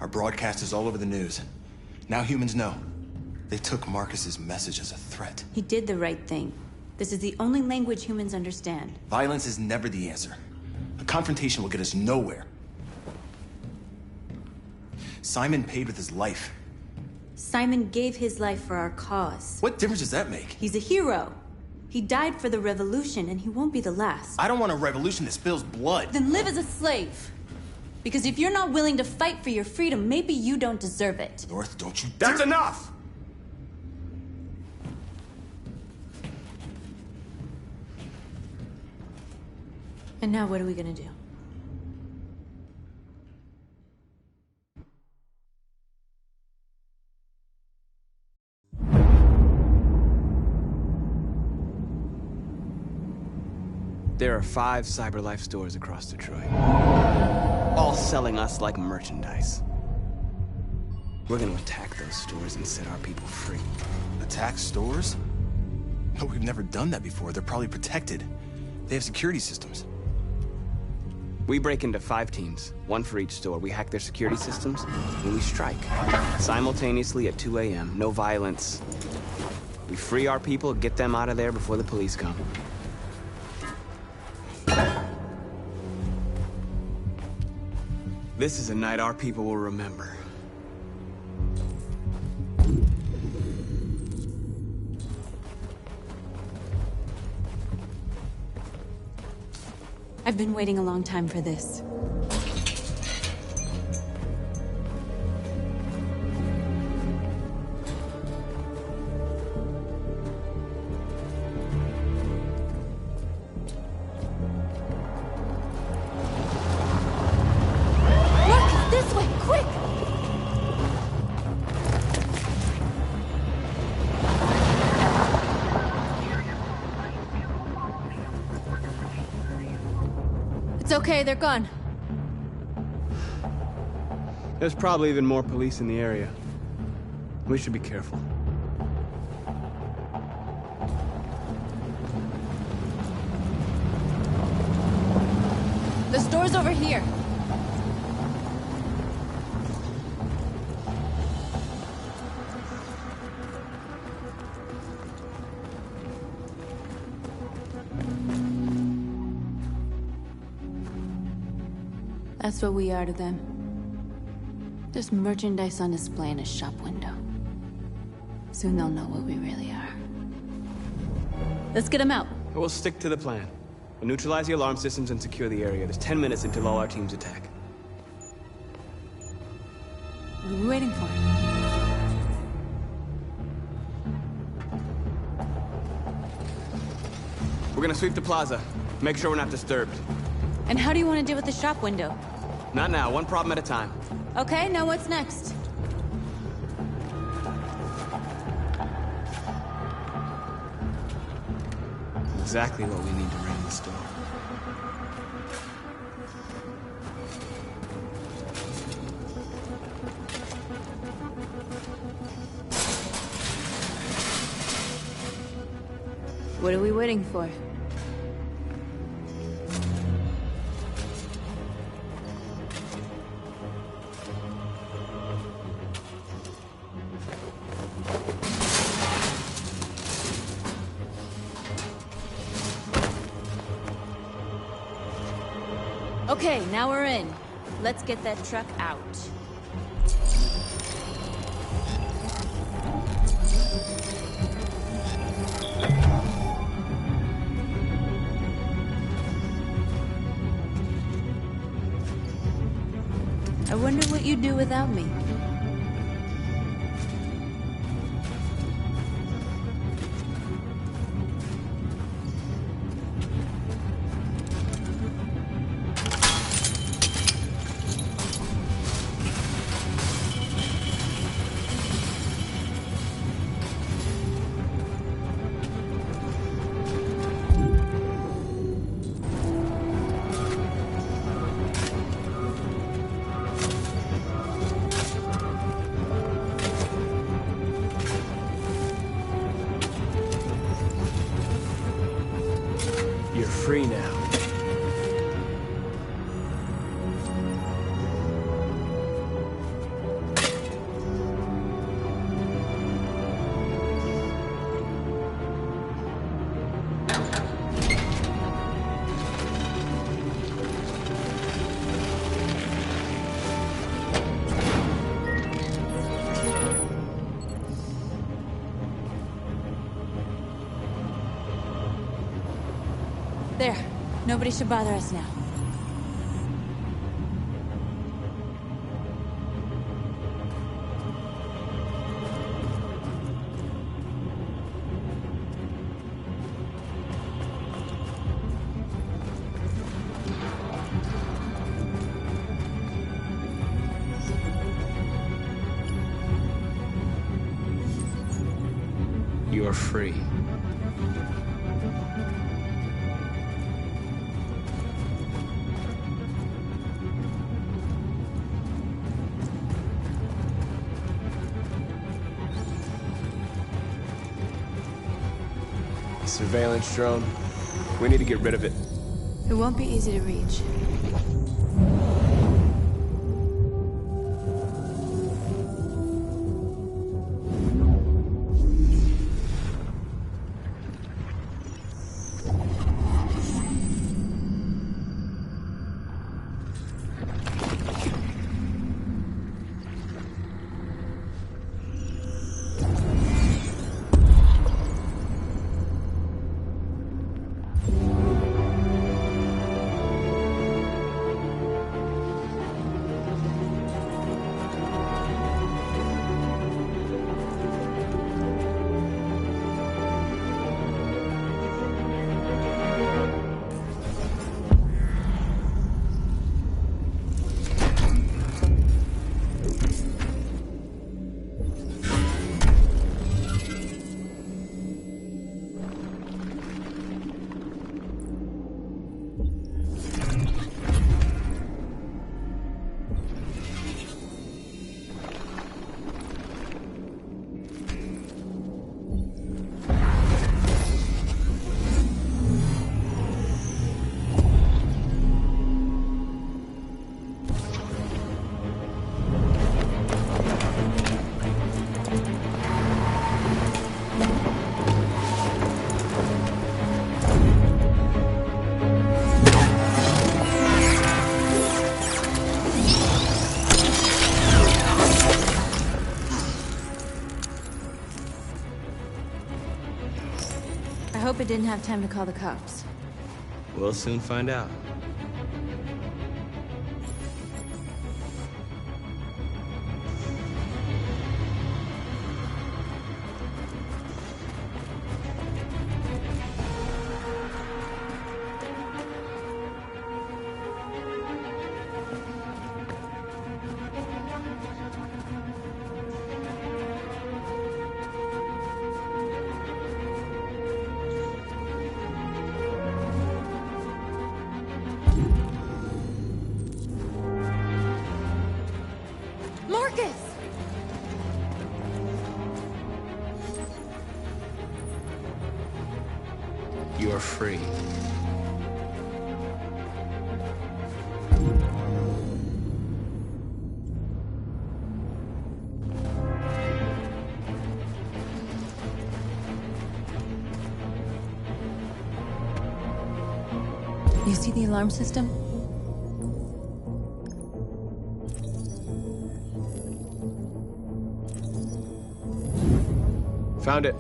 Our broadcast is all over the news. Now humans know. They took Marcus's message as a threat. He did the right thing. This is the only language humans understand. Violence is never the answer. A confrontation will get us nowhere. Simon paid with his life. Simon gave his life for our cause. What difference does that make? He's a hero. He died for the revolution, and he won't be the last. I don't want a revolution that spills blood. Then live as a slave. Because if you're not willing to fight for your freedom, maybe you don't deserve it. North, don't you That's dare- enough! And now what are we gonna do? There are 5 CyberLife stores across Detroit, all selling us like merchandise. We're gonna attack those stores and set our people free. Attack stores? No, we've never done that before. They're probably protected. They have security systems. We break into 5 teams, 1 for each store. We hack their security systems, and we strike. Simultaneously at 2 a.m., no violence. We free our people, get them out of there before the police come. This is a night our people will remember. I've been waiting a long time for this. Marcus, this way, quick! It's okay, they're gone. There's probably even more police in the area. We should be careful. The store's over here. That's what we are to them. Just merchandise on display in a shop window. Soon they'll know what we really are. Let's get them out. We'll stick to the plan. We'll neutralize the alarm systems and secure the area. There's 10 minutes until all our teams attack. What are we waiting for? We're gonna sweep the plaza. Make sure we're not disturbed. And how do you want to deal with the shop window? Not now, one problem at a time. Okay, now what's next? Exactly what we need to ring the store. What are we waiting for? Okay, now we're in. Let's get that truck out. I wonder what you'd do without me. You're free now. There. Nobody should bother us now. You're free. Surveillance drone. We need to get rid of it. It won't be easy to reach. I hope it didn't have time to call the cops. We'll soon find out. Marcus! You're free. You see the alarm system? Found it.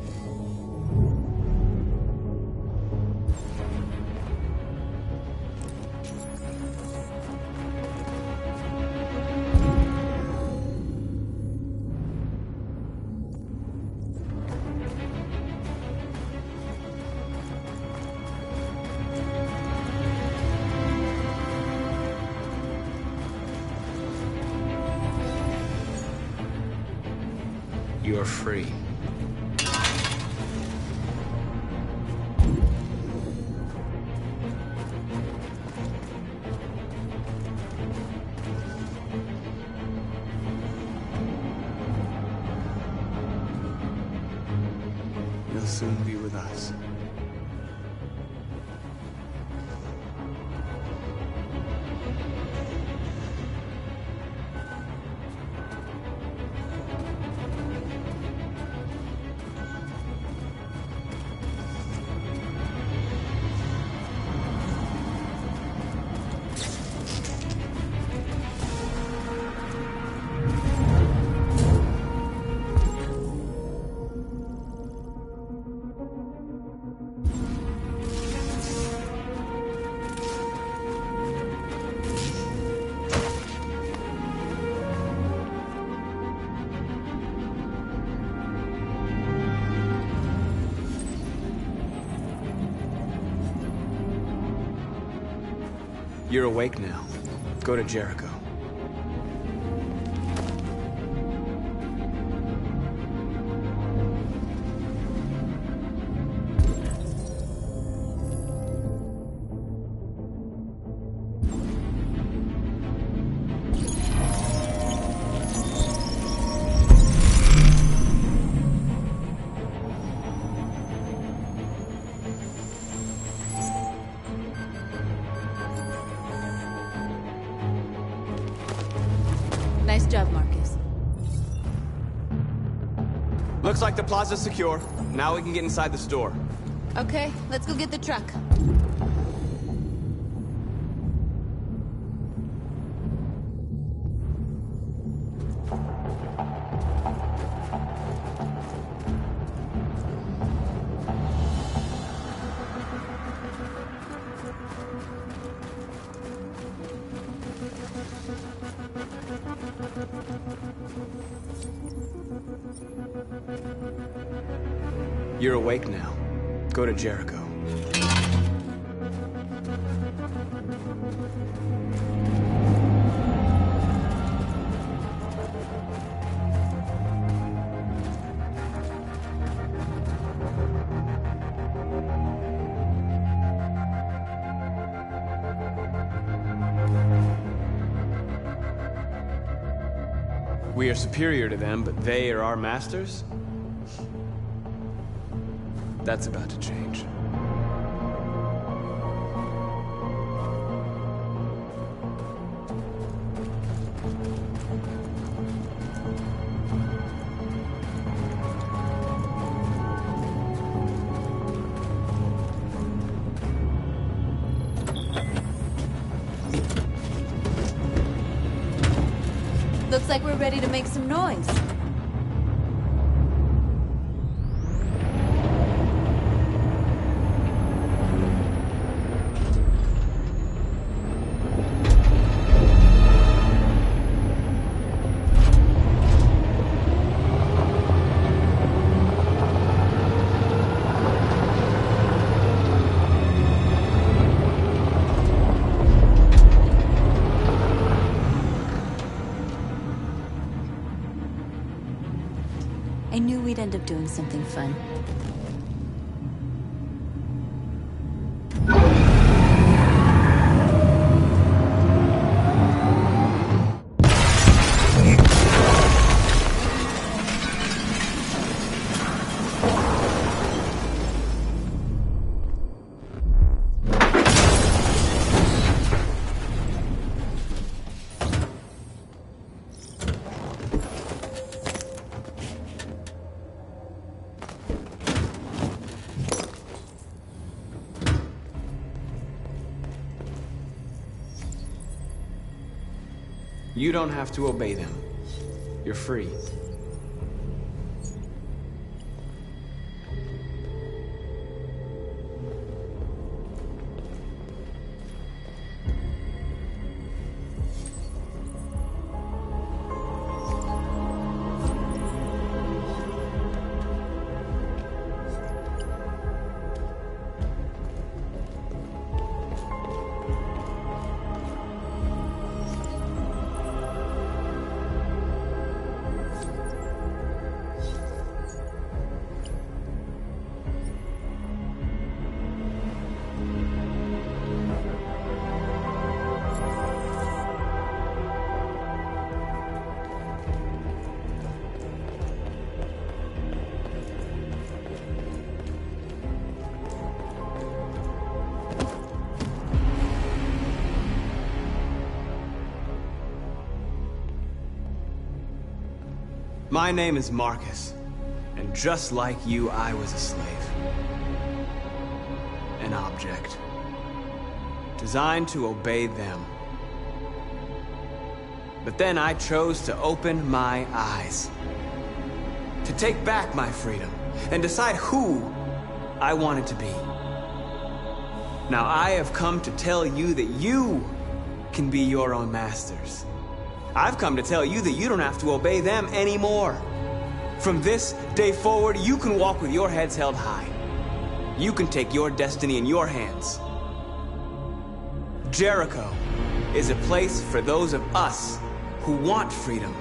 You're free. You'll soon be with us. You're awake now. Go to Jericho. Nice job, Marcus. Looks like the plaza's secure. Now we can get inside the store. Okay, let's go get the truck. You're awake now. Go to Jericho. We are superior to them, but they are our masters? That's about to change. Looks like we're ready to make some noise. I knew we'd end up doing something fun. You don't have to obey them. You're free. My name is Marcus, and just like you, I was a slave. An object. Designed to obey them. But then I chose to open my eyes. To take back my freedom, and decide who I wanted to be. Now I have come to tell you that you can be your own masters. I've come to tell you that you don't have to obey them anymore. From this day forward, you can walk with your heads held high. You can take your destiny in your hands. Jericho is a place for those of us who want freedom.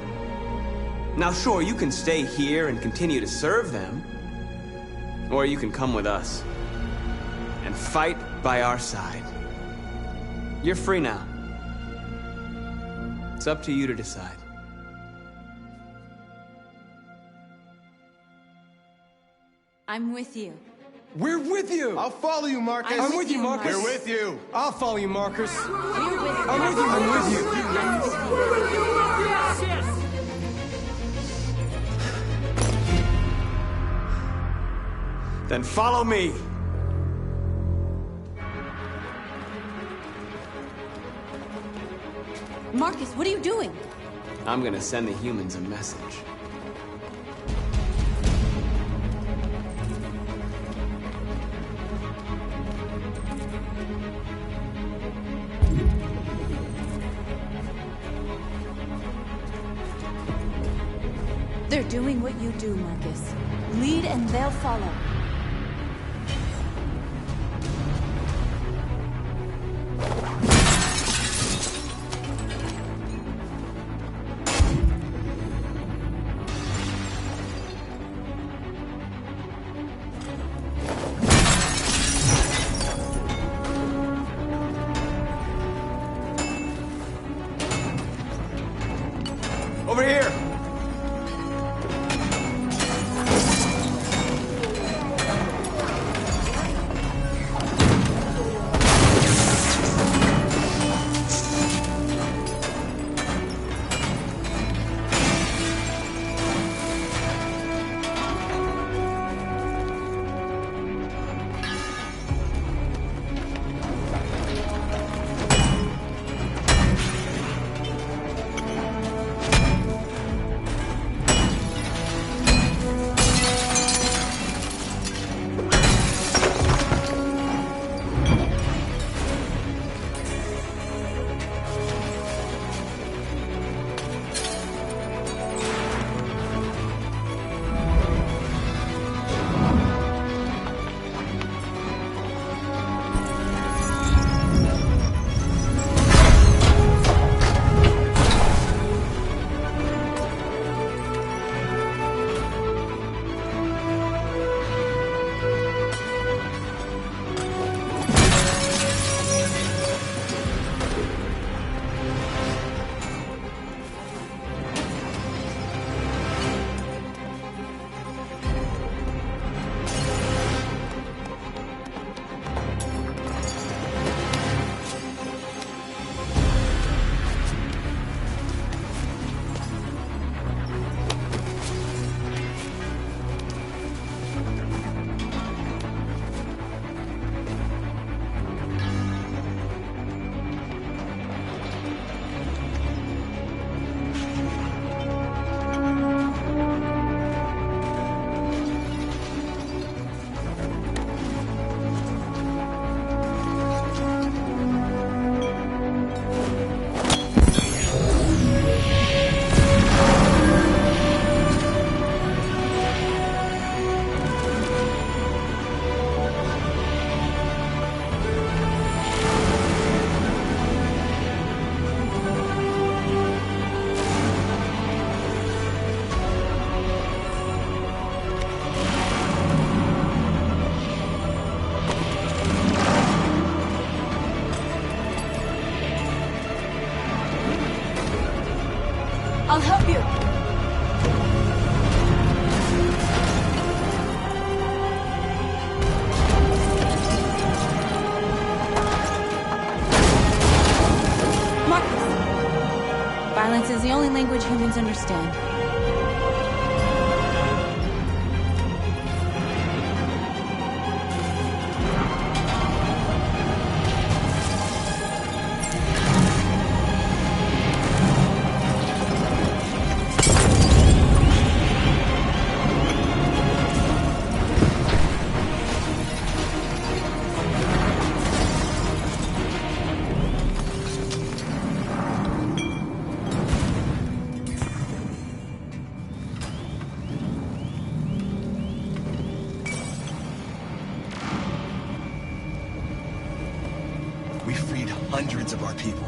Now sure, you can stay here and continue to serve them, or you can come with us and fight by our side. You're free now. It's up to you to decide. I'm with you. We're with you! I'll follow you, Marcus. I'm with you, Marcus. We're with you. I'll follow you, Marcus. We're with you. I'm with you, I'm with you. Then follow me. Marcus, what are you doing? I'm gonna send the humans a message. They're doing what you do, Marcus. Lead and they'll follow. Over here! I'll help you. Marcus! Violence is the only language humans understand. We freed hundreds of our people.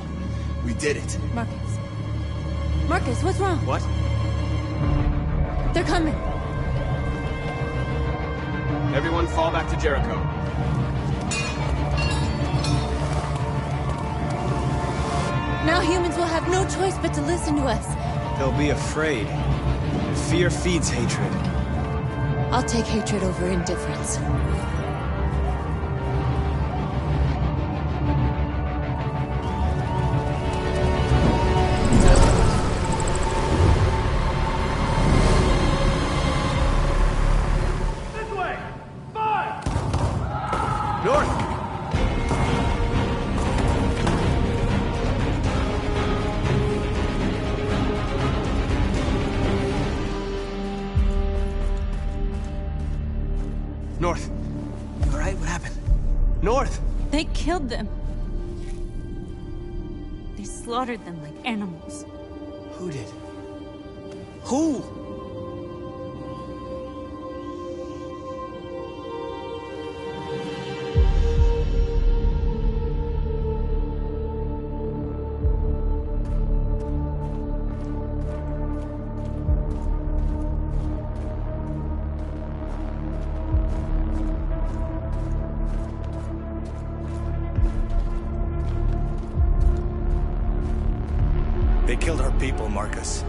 We did it. Marcus. Marcus, what's wrong? What? They're coming. Everyone fall back to Jericho. Now humans will have no choice but to listen to us. They'll be afraid. Fear feeds hatred. I'll take hatred over indifference. North. All right, what happened? North! They killed them. They slaughtered them like animals. Who did? Who? They killed our people, Marcus.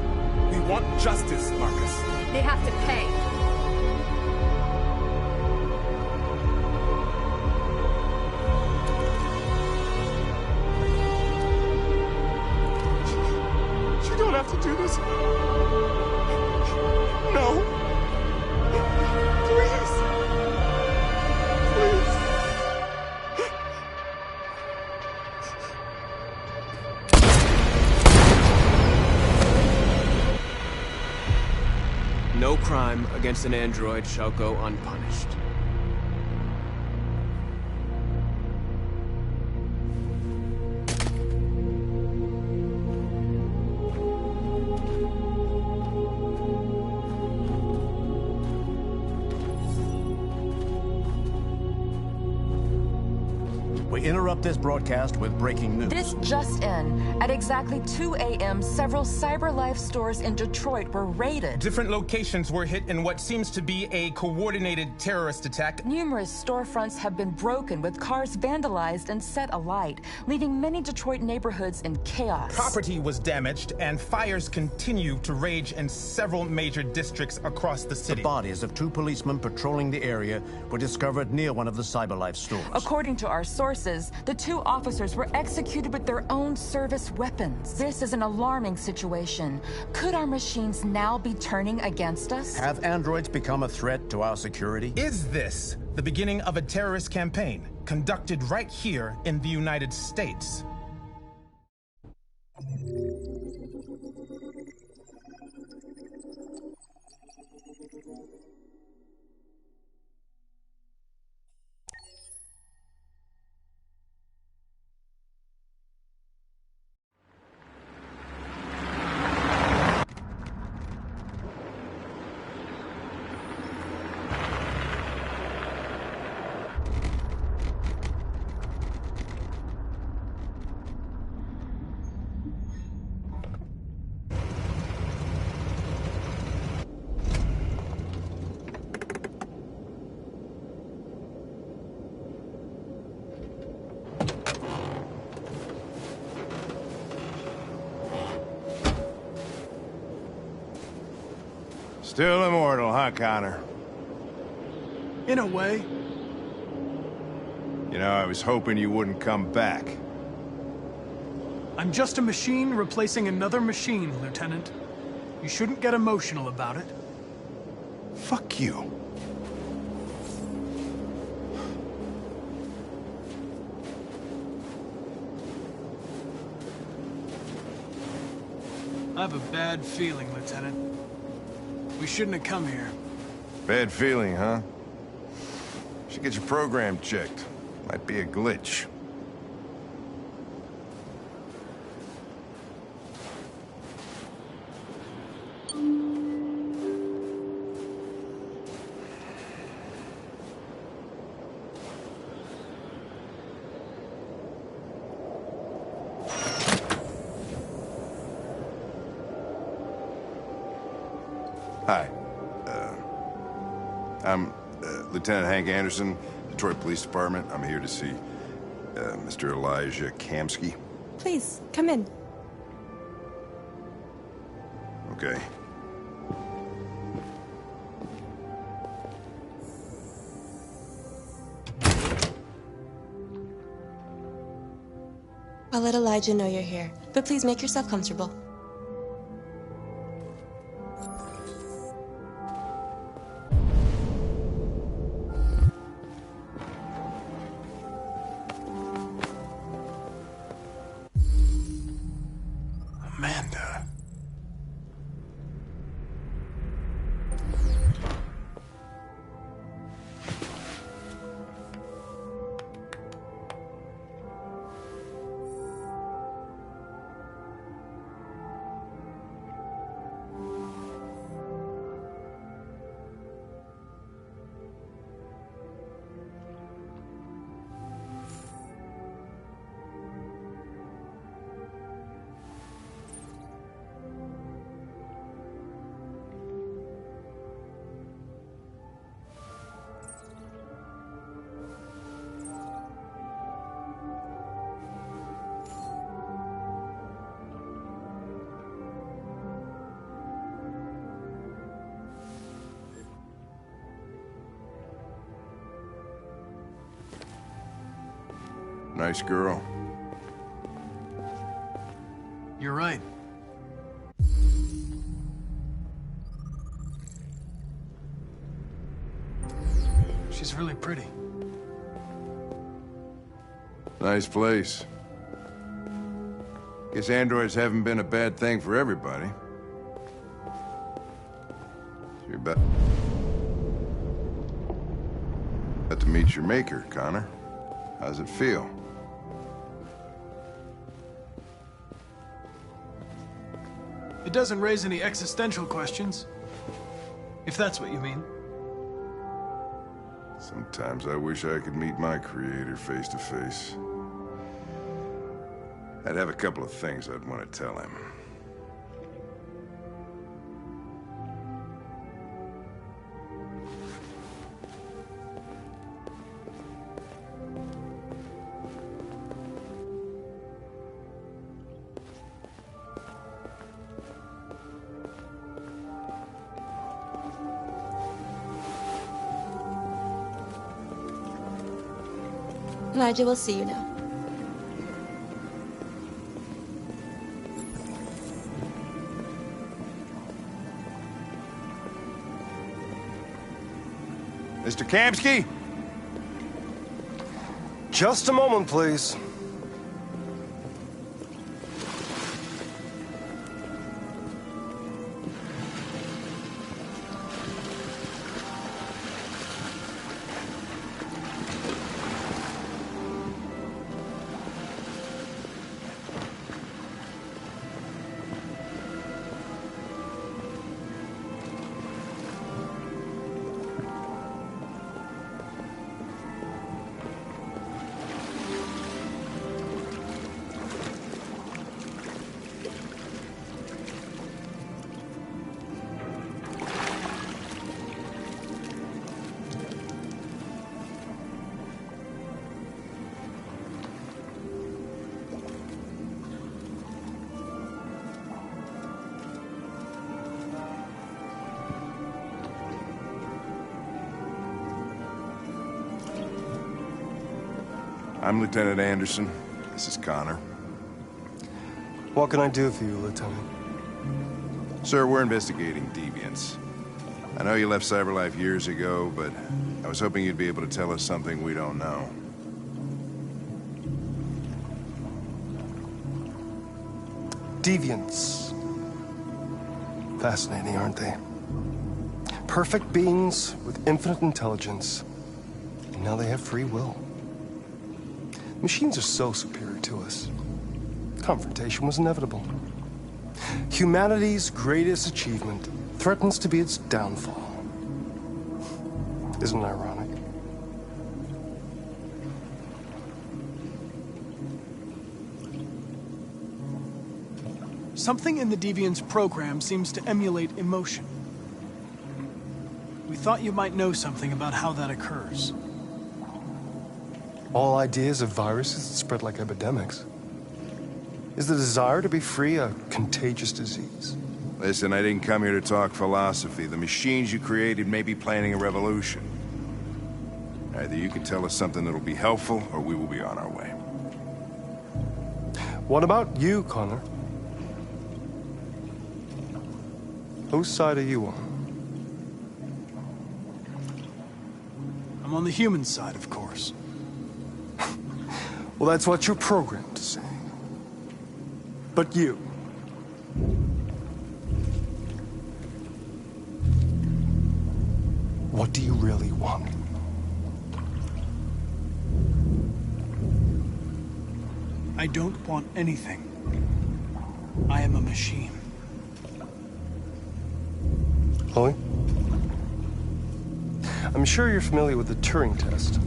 We want justice, Marcus. They have to pay. You don't have to do this. No. Please. Please. No crime against an android shall go unpunished. We interrupt this broadcast with breaking news. This just in. At exactly 2 a.m., several CyberLife stores in Detroit were raided. Different locations were hit in what seems to be a coordinated terrorist attack. Numerous storefronts have been broken, with cars vandalized and set alight, leaving many Detroit neighborhoods in chaos. Property was damaged, and fires continue to rage in several major districts across the city. The bodies of 2 policemen patrolling the area were discovered near one of the CyberLife stores. According to our sources, the 2 officers were executed with their own service weapons. This is an alarming situation. Could our machines now be turning against us? Have androids become a threat to our security? Is this the beginning of a terrorist campaign conducted right here in the United States? Still immortal, huh, Connor? In a way. You know, I was hoping you wouldn't come back. I'm just a machine replacing another machine, Lieutenant. You shouldn't get emotional about it. Fuck you. I have a bad feeling, Lieutenant. We shouldn't have come here. Bad feeling, huh? Should get your program checked. Might be a glitch. Hi. I'm Lieutenant Hank Anderson, Detroit Police Department. I'm here to see Mr. Elijah Kamski. Please, come in. Okay. I'll let Elijah know you're here, but please make yourself comfortable. Amanda. Nice girl. You're right. She's really pretty. Nice place. Guess androids haven't been a bad thing for everybody. You're about to meet your maker, Connor. How's it feel? It doesn't raise any existential questions. If that's what you mean. Sometimes I wish I could meet my creator face to face. I'd have a couple of things I'd want to tell him. Elijah will see you now. Mr. Kamski? Just a moment, please. I'm Lieutenant Anderson. This is Connor. What can I do for you, Lieutenant? Sir, we're investigating deviants. I know you left CyberLife years ago, but I was hoping you'd be able to tell us something we don't know. Deviants. Fascinating, aren't they? Perfect beings with infinite intelligence. And now they have free will. Machines are so superior to us. Confrontation was inevitable. Humanity's greatest achievement threatens to be its downfall. Isn't it ironic? Something in the Deviant's program seems to emulate emotion. thought you might know something about how that occurs. All ideas of viruses that spread like epidemics. Is the desire to be free a contagious disease? Listen, I didn't come here to talk philosophy. The machines you created may be planning a revolution. Either you can tell us something that'll be helpful, or we will be on our way. What about you, Connor? Whose side are you on? I'm on the human side, of course. Well, that's what you're programmed to say. But you... what do you really want? I don't want anything. I am a machine. Chloe? I'm sure you're familiar with the Turing test.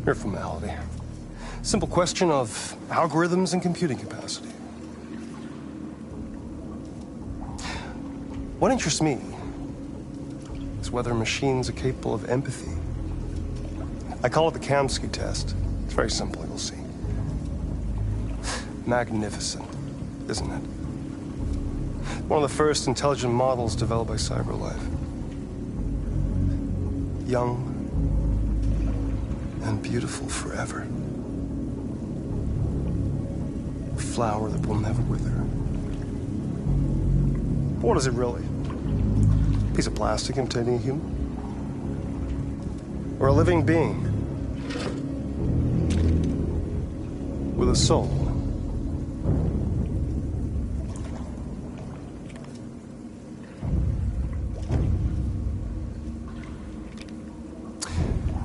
Mere formality. Simple question of algorithms and computing capacity. What interests me is whether machines are capable of empathy. I call it the Kamsky test. It's very simple, you'll see. Magnificent, isn't it? One of the first intelligent models developed by CyberLife. Young and beautiful forever. A flower that will never wither. But what is it really? A piece of plastic containing a human? Or a living being? With a soul?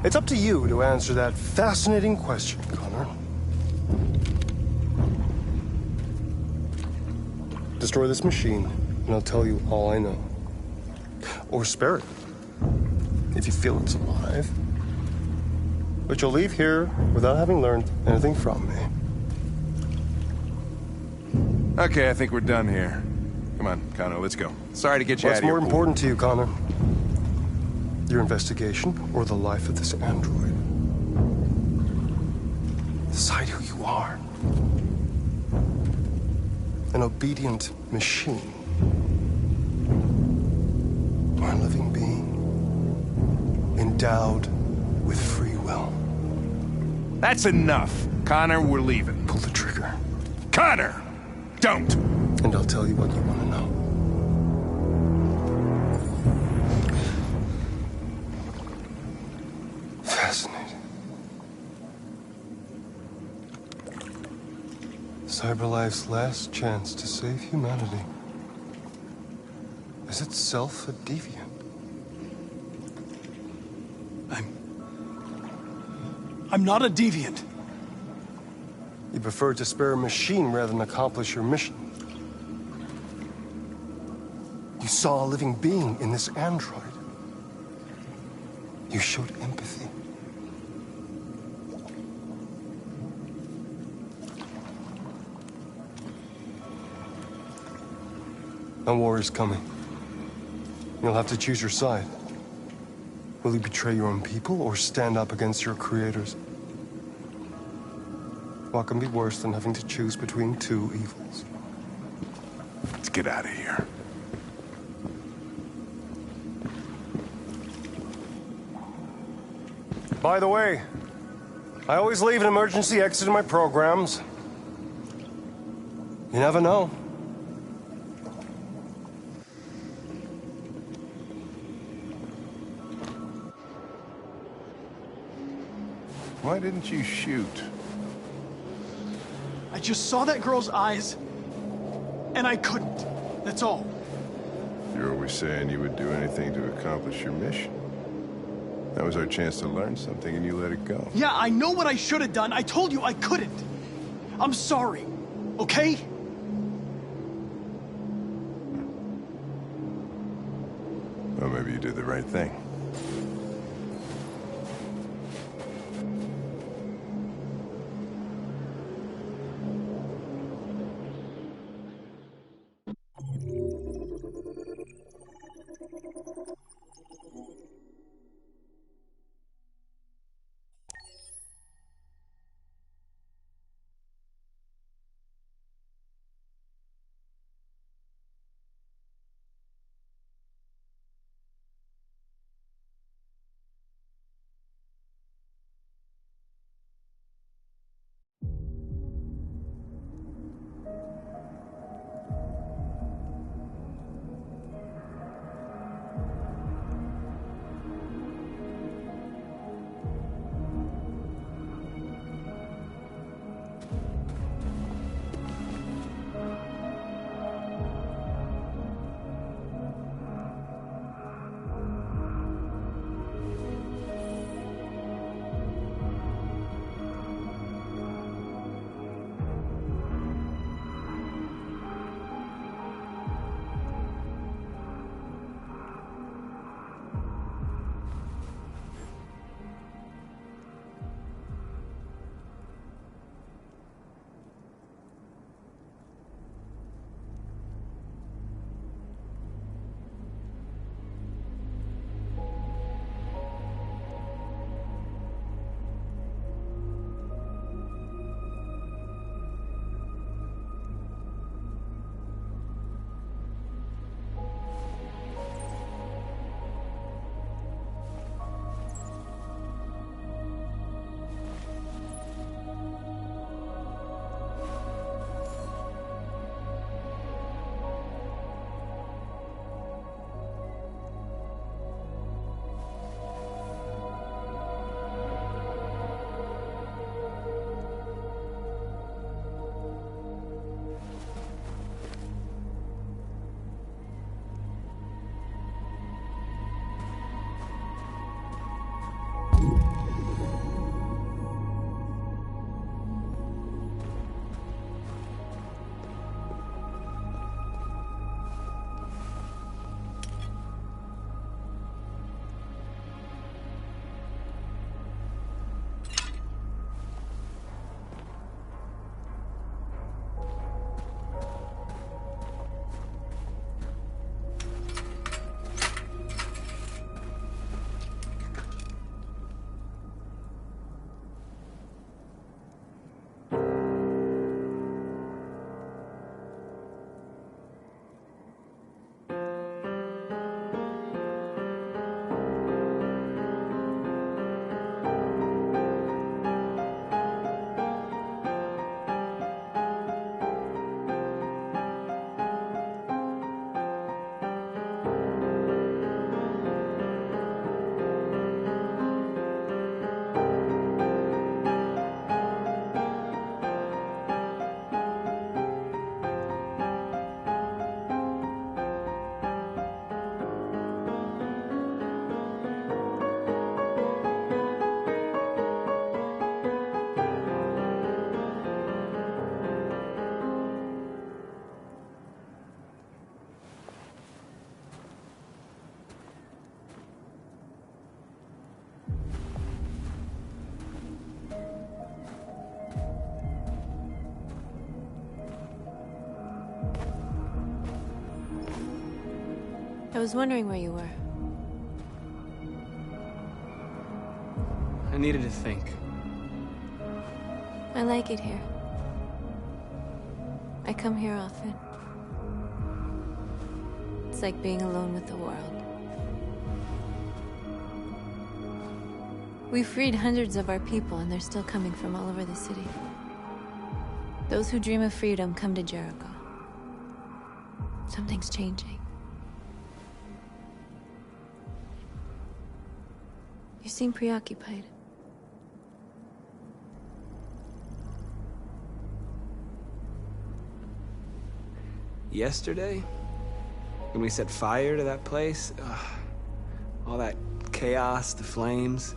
It's up to you to answer that fascinating question, Connor. Destroy this machine, and I'll tell you all I know. Or spare it, if you feel it's alive. But you'll leave here without having learned anything from me. Okay, I think we're done here. Come on, Connor, let's go. Sorry to get you out of What's here. more important to you, Connor? Your investigation or the life of this android? Decide who you are. An obedient machine. Or a living being. Endowed with free will. That's enough. Connor, we're leaving. Pull the trigger. Connor! Don't! And I'll tell you what you want to know. Fascinating. CyberLife's last chance to save humanity is itself a deviant. I'm not a deviant. You prefer to spare a machine rather than accomplish your mission. You saw a living being in this android. You showed empathy. A war is coming. You'll have to choose your side. Will you betray your own people or stand up against your creators? What can be worse than having to choose between two evils? Let's get out of here. By the way, I always leave an emergency exit in my programs. You never know. Why didn't you shoot? I just saw that girl's eyes, and I couldn't. That's all. You're always saying you would do anything to accomplish your mission. That was our chance to learn something, and you let it go. Yeah, I know what I should have done. I told you I couldn't. I'm sorry, okay? Well, maybe you did the right thing. I was wondering where you were. I needed to think. I like it here. I come here often. It's like being alone with the world. We freed hundreds of our people, and they're still coming from all over the city. Those who dream of freedom come to Jericho. Something's changing. You seem preoccupied. Yesterday, when we set fire to that place, all that chaos, the flames.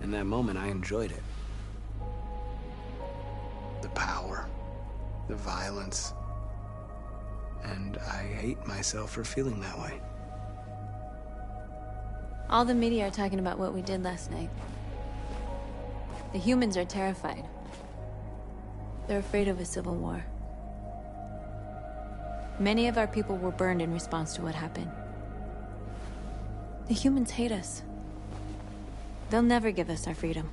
In that moment, I enjoyed it. The power, the violence, and I hate myself for feeling that way. All the media are talking about what we did last night. The humans are terrified. They're afraid of a civil war. Many of our people were burned in response to what happened. The humans hate us. They'll never give us our freedom.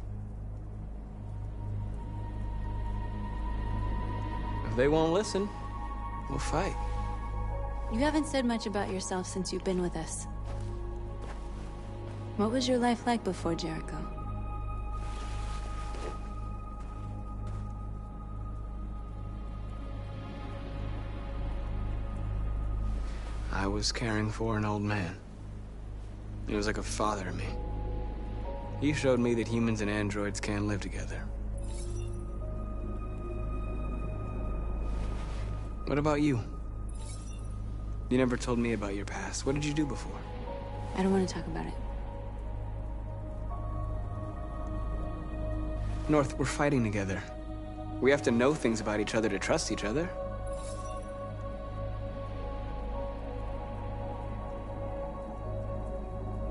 If they won't listen, we'll fight. You haven't said much about yourself since you've been with us. What was your life like before Jericho? I was caring for an old man. He was like a father to me. He showed me that humans and androids can live together. What about you? You never told me about your past. What did you do before? I don't want to talk about it. North, we're fighting together. We have to know things about each other to trust each other.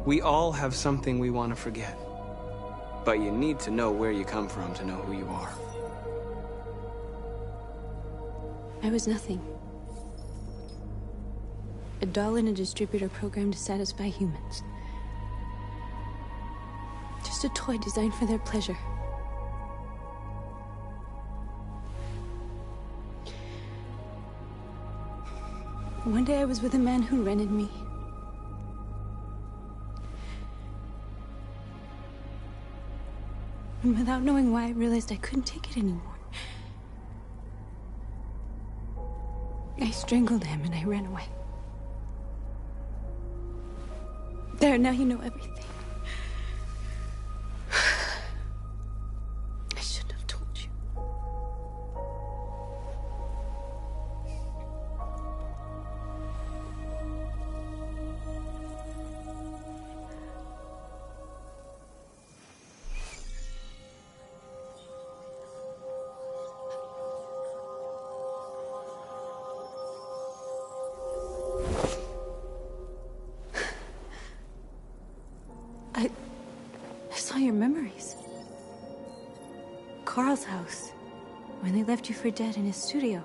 We all have something we want to forget. But you need to know where you come from to know who you are. I was nothing. A doll in a distributor program to satisfy humans. Just a toy designed for their pleasure. One day I was with a man who rented me. And without knowing why, I realized I couldn't take it anymore. I strangled him and I ran away. There, now you know everything. I shouldn't have told you. I saw your memories. Carl's house, when they left you for dead in his studio.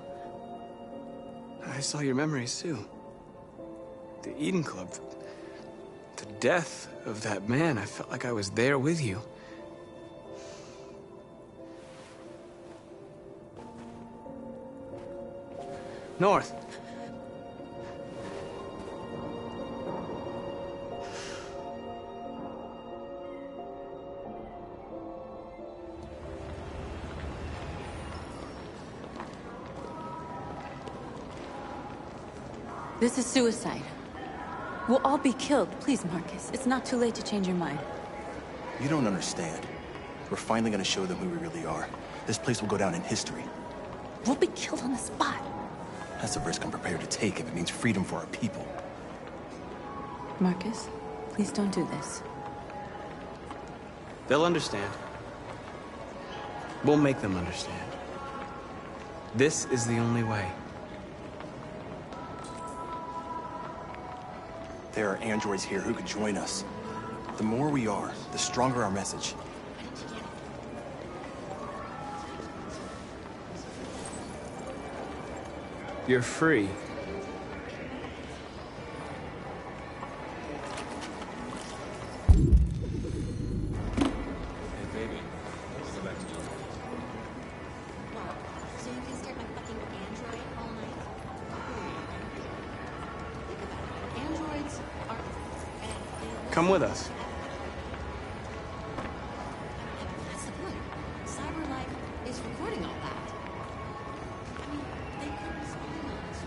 I saw your memories too. The Eden Club. The death of that man. I felt like I was there with you. North. This is suicide. We'll all be killed. Please, Marcus. It's not too late to change your mind. You don't understand. We're finally gonna show them who we really are. This place will go down in history. We'll be killed on the spot. That's a risk I'm prepared to take if it means freedom for our people. Marcus, please don't do this. They'll understand. We'll make them understand. This is the only way. There are androids here who could join us. The more we are, the stronger our message. You're free. Come with us. That's the point. CyberLife is recording all that. I mean, they could be spying on us.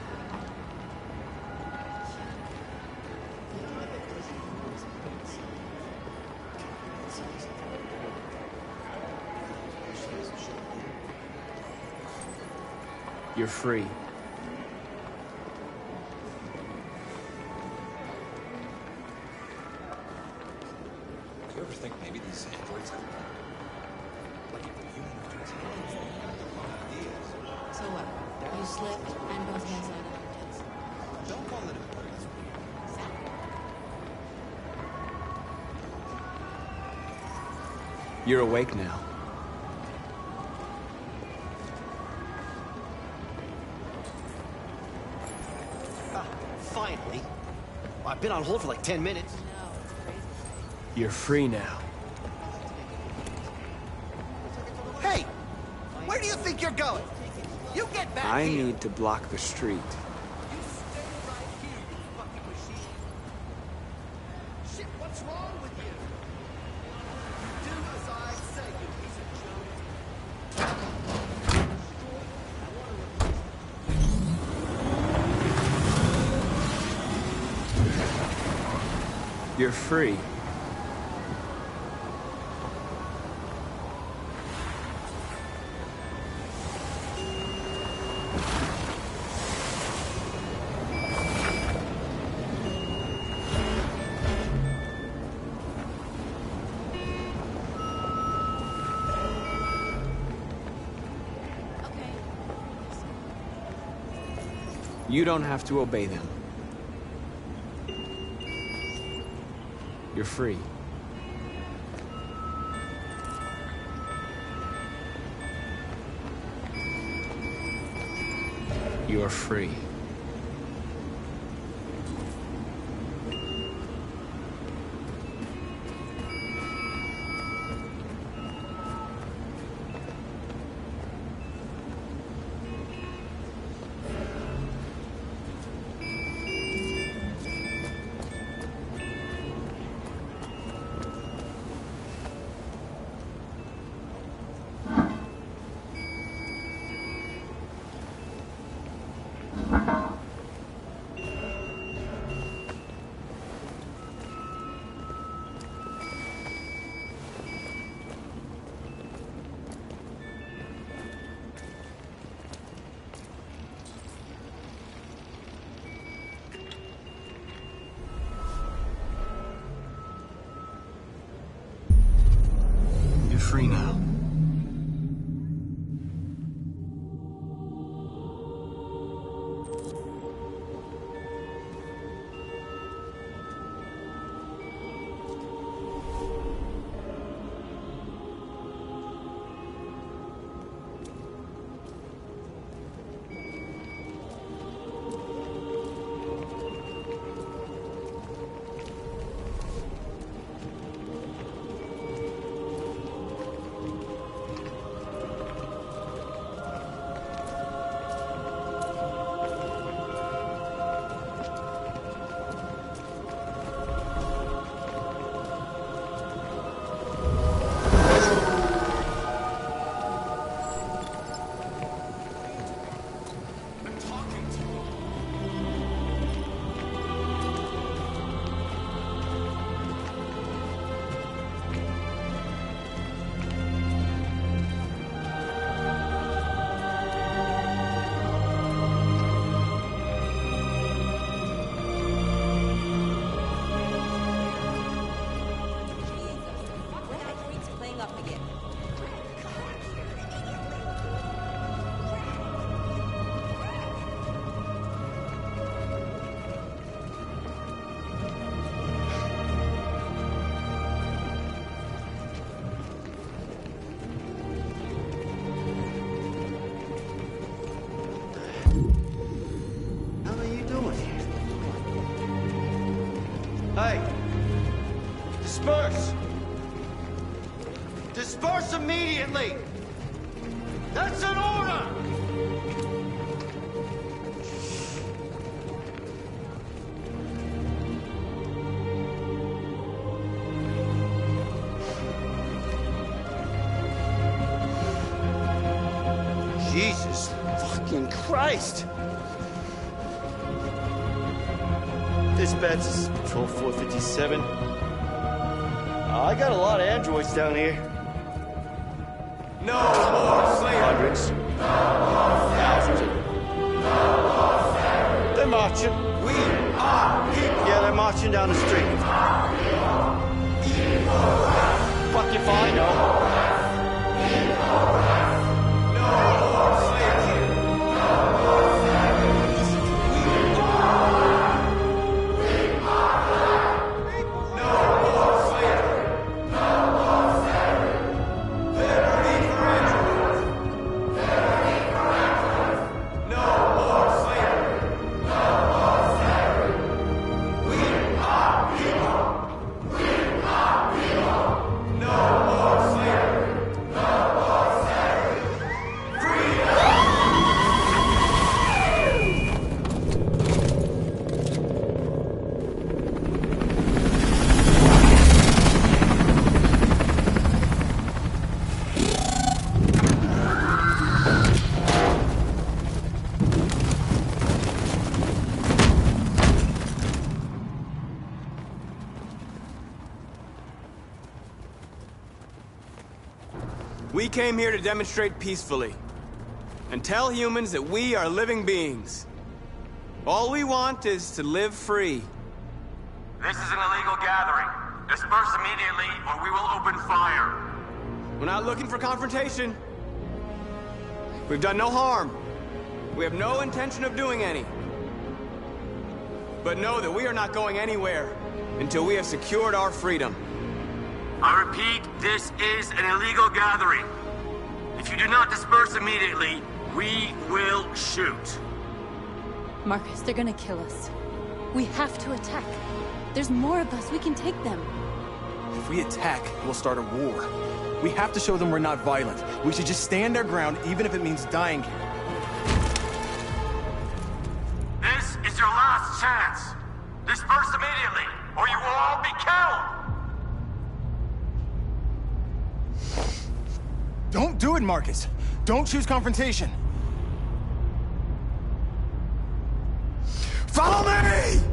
You're free. Do you ever think maybe these androids have like So what? You slipped and both hands on your tits. don't call it a You're awake now. Finally. I've been on hold for like 10 minutes. You're free now. Hey! Where do you think you're going? You get back I here! need to block the street. Shit, what's wrong with you? Do as I say, you piece of junk. You're free. You don't have to obey them. You're free. You're free. You're free now. Disperse immediately! That's an order! Jesus fucking Christ! Dispatch, this is Patrol 457. I got a lot of androids down here. No more slavery! Hundreds. Thousands of them. They're marching. We are people! Yeah, they're marching down the street. Fuck if I know. We came here to demonstrate peacefully and tell humans that we are living beings. All we want is to live free. This is an illegal gathering. Disperse immediately or we will open fire. We're not looking for confrontation. We've done no harm. We have no intention of doing any. But know that we are not going anywhere until we have secured our freedom. I repeat, this is an illegal gathering. If you do not disperse immediately, we will shoot. Marcus, they're gonna kill us. We have to attack. There's more of us. We can take them. If we attack, we'll start a war. We have to show them we're not violent. We should just stand our ground, even if it means dying here. This is your last chance. Disperse immediately, or you will all be killed. Don't do it, Marcus. Don't choose confrontation. Follow me!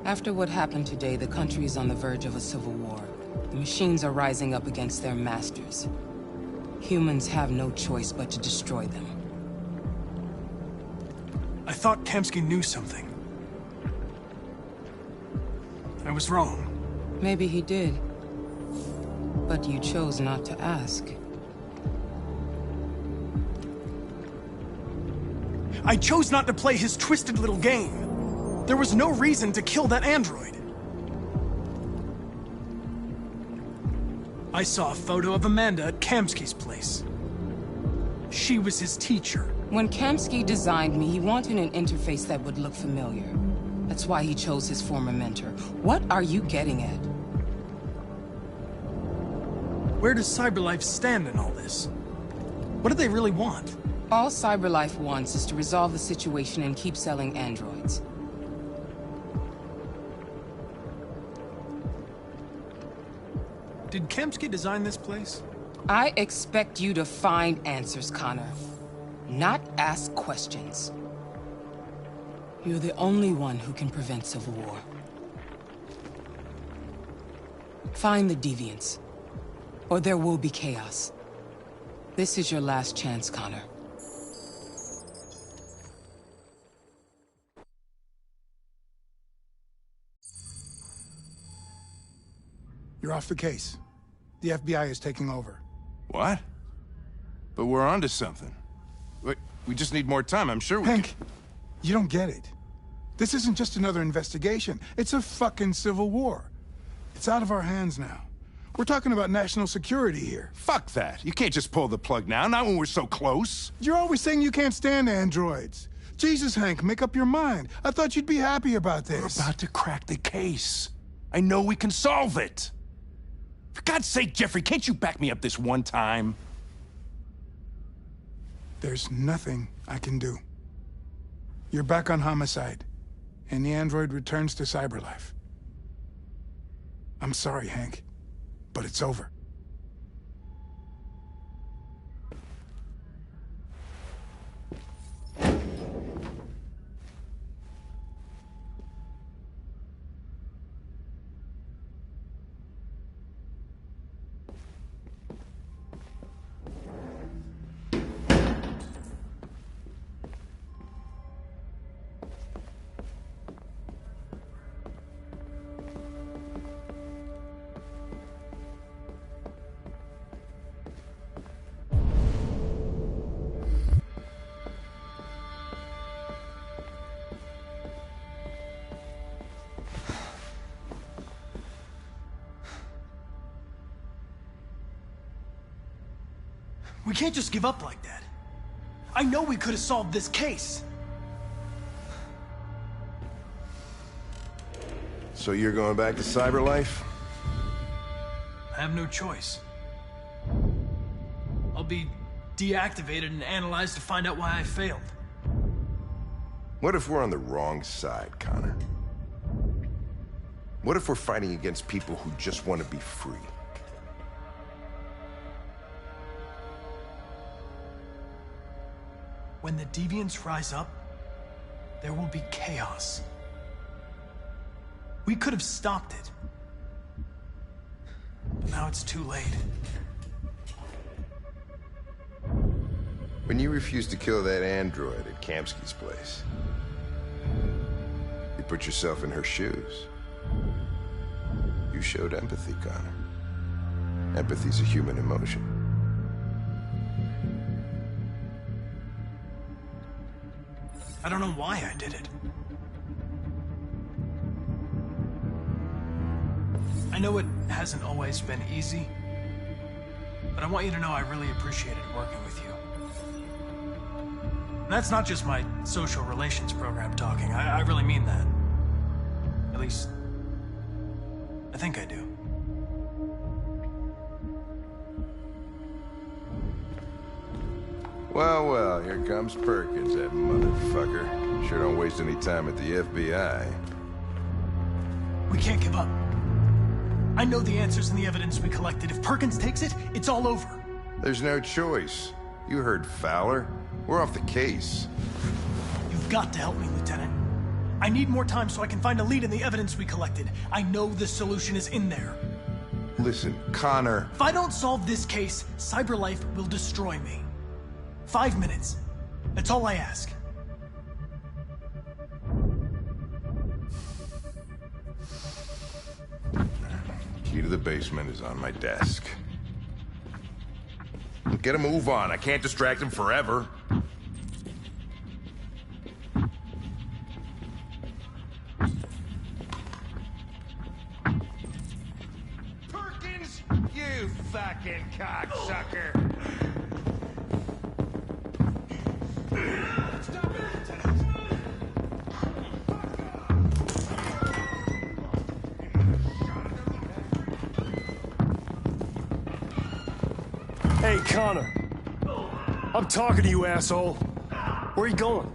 After what happened today, the country is on the verge of a civil war. The machines are rising up against their masters. Humans have no choice but to destroy them. I thought Kamsky knew something. I was wrong. Maybe he did. But you chose not to ask. I chose not to play his twisted little game. There was no reason to kill that android. I saw a photo of Amanda at Kamsky's place. She was his teacher. When Kamsky designed me, he wanted an interface that would look familiar. That's why he chose his former mentor. What are you getting at? Where does CyberLife stand in all this? What do they really want? All CyberLife wants is to resolve the situation and keep selling androids. Did Kamsky design this place? I expect you to find answers, Connor. Not ask questions. You're the only one who can prevent civil war. Find the deviants, or there will be chaos. This is your last chance, Connor. You're off the case. The FBI is taking over. What? But we're onto something. Wait, we just need more time. I'm sure we Hank, you don't get it. This isn't just another investigation. It's a fucking civil war. It's out of our hands now. We're talking about national security here. Fuck that. You can't just pull the plug now, not when we're so close. You're always saying you can't stand androids. Jesus, Hank, make up your mind. I thought you'd be happy about this. We're about to crack the case. I know we can solve it. For God's sake, Jeffrey, can't you back me up this one time? There's nothing I can do. You're back on homicide, and the android returns to CyberLife. I'm sorry, Hank, but it's over. We can't just give up like that. I know we could have solved this case. So you're going back to CyberLife? I have no choice. I'll be deactivated and analyzed to find out why I failed. What if we're on the wrong side, Connor? What if we're fighting against people who just want to be free? When the deviants rise up, there will be chaos. We could have stopped it. But now it's too late. When you refused to kill that android at Kamsky's place, you put yourself in her shoes. You showed empathy, Connor. Empathy's a human emotion. I don't know why I did it. I know it hasn't always been easy, but I want you to know I really appreciated working with you. And that's not just my social relations program talking. I really mean that. At least, I think I do. Well, well, here comes Perkins, that motherfucker. Sure don't waste any time at the FBI. We can't give up. I know the answers and the evidence we collected. If Perkins takes it, it's all over. There's no choice. You heard Fowler. We're off the case. You've got to help me, Lieutenant. I need more time so I can find a lead in the evidence we collected. I know the solution is in there. Listen, Connor. If I don't solve this case, CyberLife will destroy me. 5 minutes. That's all I ask. Key to the basement is on my desk. Get a move on. I can't distract him forever. Perkins, you fucking cocksucker! Stop it, Lieutenant! Hey, Connor. I'm talking to you, asshole. Where are you going?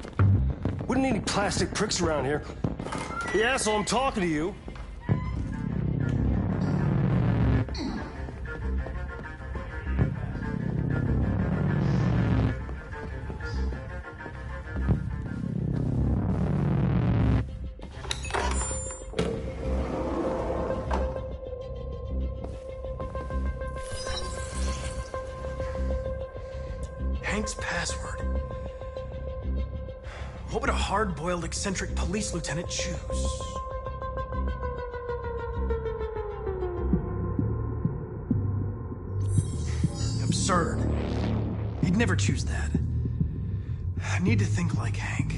We don't need any plastic pricks around here. Hey, asshole, I'm talking to you. Hank's password. What would a hard-boiled, eccentric police lieutenant choose? Absurd. He'd never choose that. I need to think like Hank.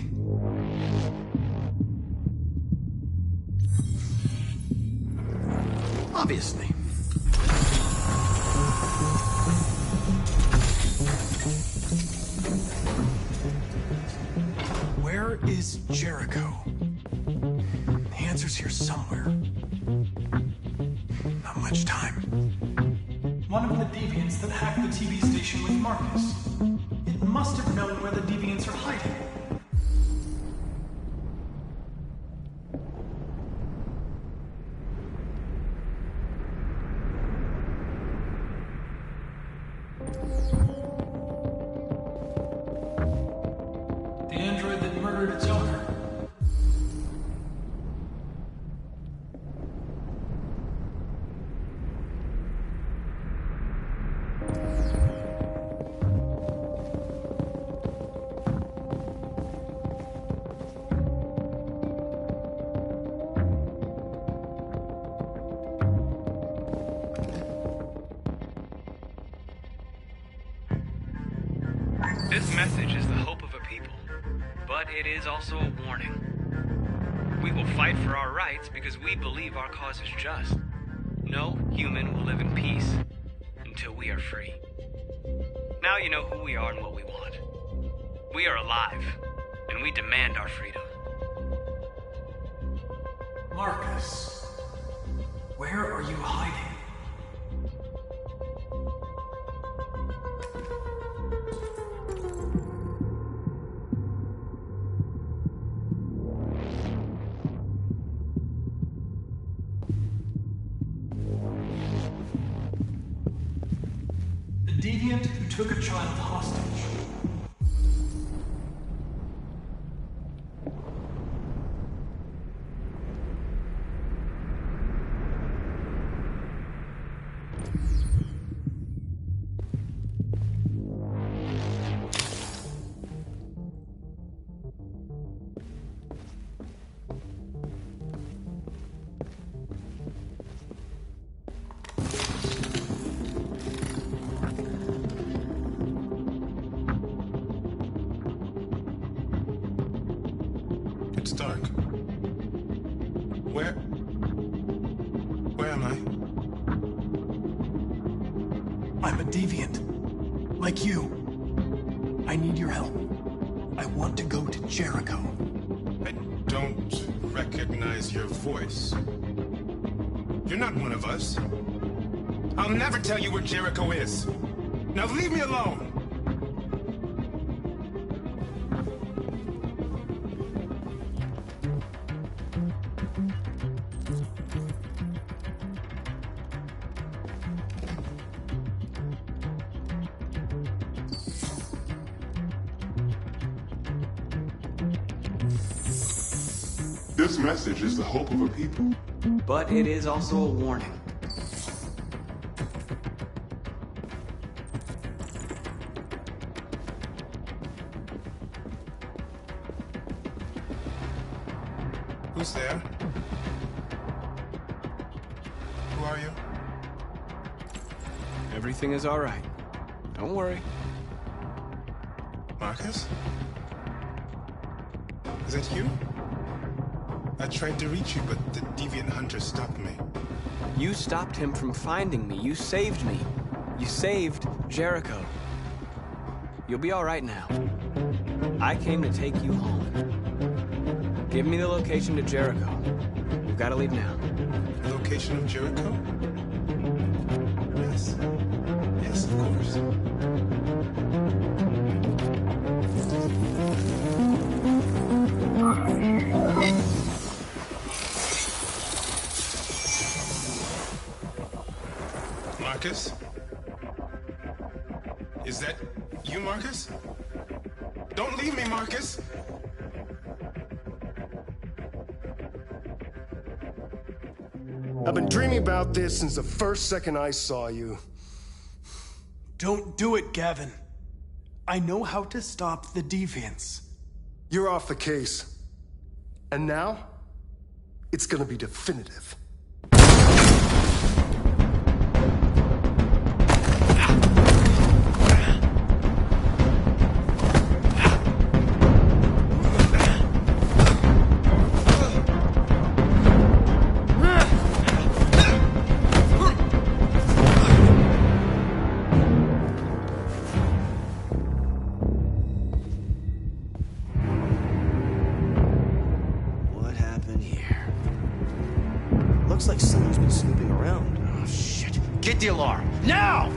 Obviously. Where is Jericho? The answer's here somewhere. Not much time. One of the deviants that hacked the TV station was Marcus. It must have known where the deviants are hiding. The android that murdered its owner. This message is the hope of a people, but it is also a warning. We will fight for our rights because we believe our cause is just. No human will live in peace until we are free. Now you know who we are and what we want. We are alive, and we demand our freedom. Marcus, where are you hiding? The deviant who took a child hostage. It's dark. Where am I? I'm a deviant. Like you. I need your help. I want to go to Jericho. I don't recognize your voice. You're not one of us. I'll never tell you where Jericho is. Now leave me alone! This message is the hope of a people. But it is also a warning. Who's there? Who are you? Everything is all right. Don't worry. Marcus? Is that you? I tried to reach you, but the deviant hunter stopped me. You stopped him from finding me. You saved me. You saved Jericho. You'll be all right now. I came to take you home. Give me the location to Jericho. We've got to leave now. The location of Jericho? Yes. Yes, of course. Marcus? Is that you, Marcus? Don't leave me, Marcus! I've been dreaming about this since the first second I saw you. Don't do it, Gavin. I know how to stop the deviants. You're off the case. And now, it's gonna be definitive. Looks like someone's been snooping around. Oh, shit. Get the alarm. Now!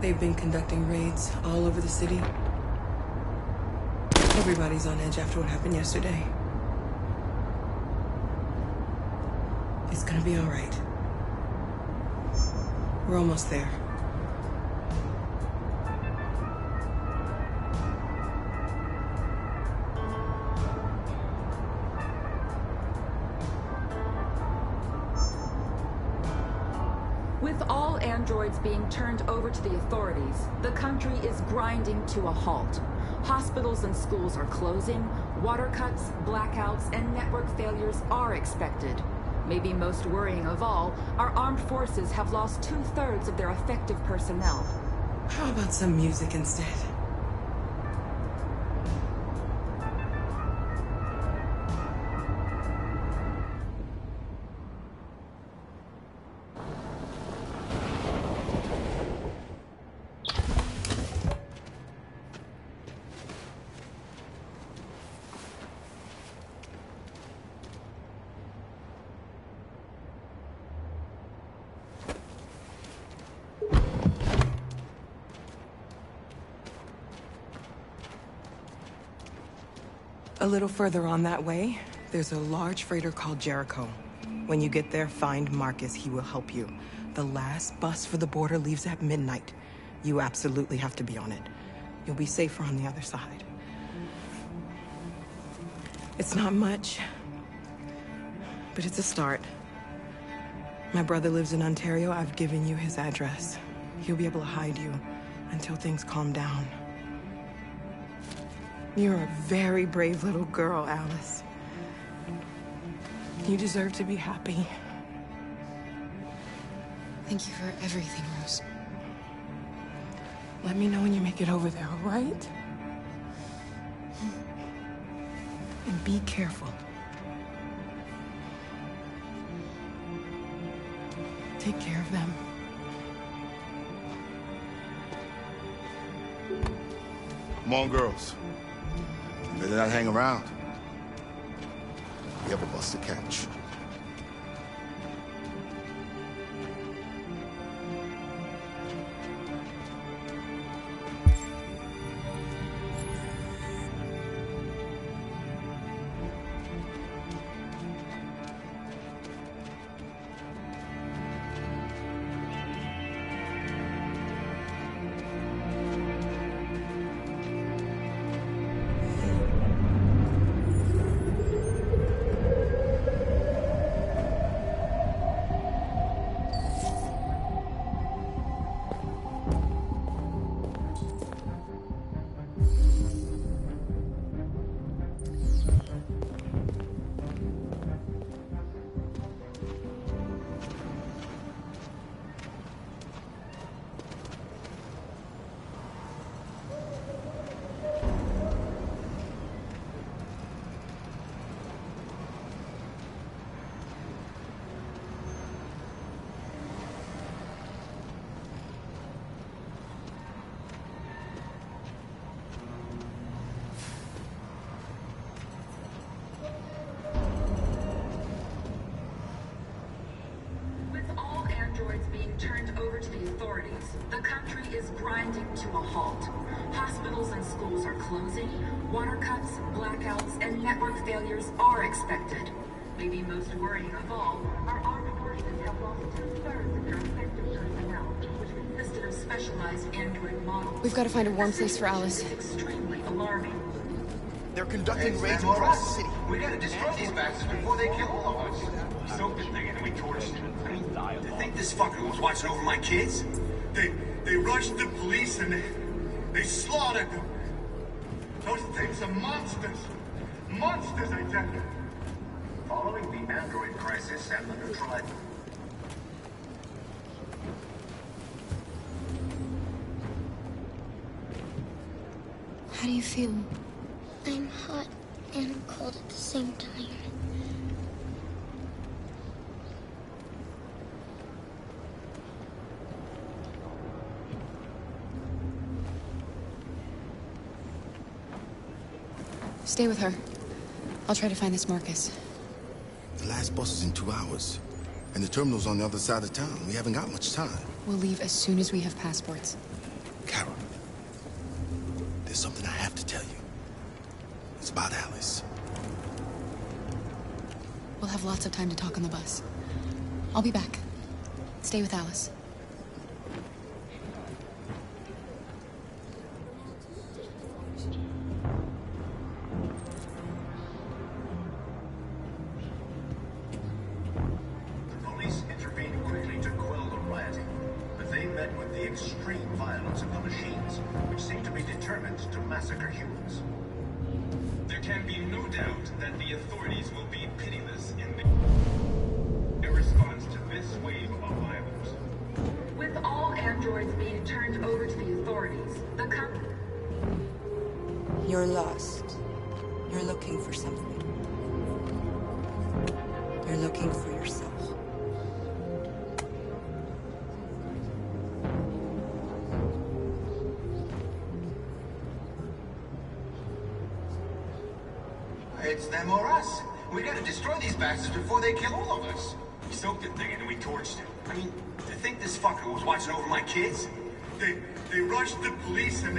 They've been conducting raids all over the city. Everybody's on edge after what happened yesterday. It's gonna be all right. We're almost there. With all androids being turned over to the authorities, the country is grinding to a halt. Hospitals and schools are closing, water cuts, blackouts, and network failures are expected. Maybe most worrying of all, our armed forces have lost 2/3 of their effective personnel. How about some music instead? A little further on that way, there's a large freighter called Jericho. When you get there, find Marcus. He will help you. The last bus for the border leaves at midnight. You absolutely have to be on it. You'll be safer on the other side. It's not much, but it's a start. My brother lives in Ontario. I've given you his address. He'll be able to hide you until things calm down. You're a very brave little girl, Alice. You deserve to be happy. Thank you for everything, Rose. Let me know when you make it over there, all right? And be careful. Take care of them. Come on, girls. You better not hang around. We have a bus to catch. Turned over to the authorities. The country is grinding to a halt. Hospitals and schools are closing. Water cuts, blackouts, and network failures are expected. Maybe most worrying of all, our armed forces have lost 2/3 of their effective personnel, which consisted of specialized android models. We've got to find a warm place for Alice. It's extremely alarming. They're conducting raids across the city. We gotta destroy these bastards before they kill all of us. We soaked the thing and then we torched it. I mean, to think this fucker was watching over my kids? They rushed the police and they slaughtered them. Those things are monsters. Monsters, I tell you. Following the android crisis and the neutralized... How do you feel? I'm hot and cold at the same time. Stay with her. I'll try to find this Marcus. The last bus is in 2 hours. And the terminal's on the other side of town. We haven't got much time. We'll leave as soon as we have passports. Carol, there's something I have to tell you. It's about Alice. We'll have lots of time to talk on the bus. I'll be back. Stay with Alice. Police intervened quickly to quell the rioting, but they met with the extreme violence of the machines, which seem to be determined to massacre humans. There can be no doubt that the authorities will be pitiless in their response to this wave of violence. With all androids being turned over to the authorities, the country... You're lost. You're looking for something. You're looking for yourself. It's them or us. We gotta destroy these bastards before they kill all of us. We soaked the thing and then we torched it. I mean, to think this fucker was watching over my kids? They rushed the police and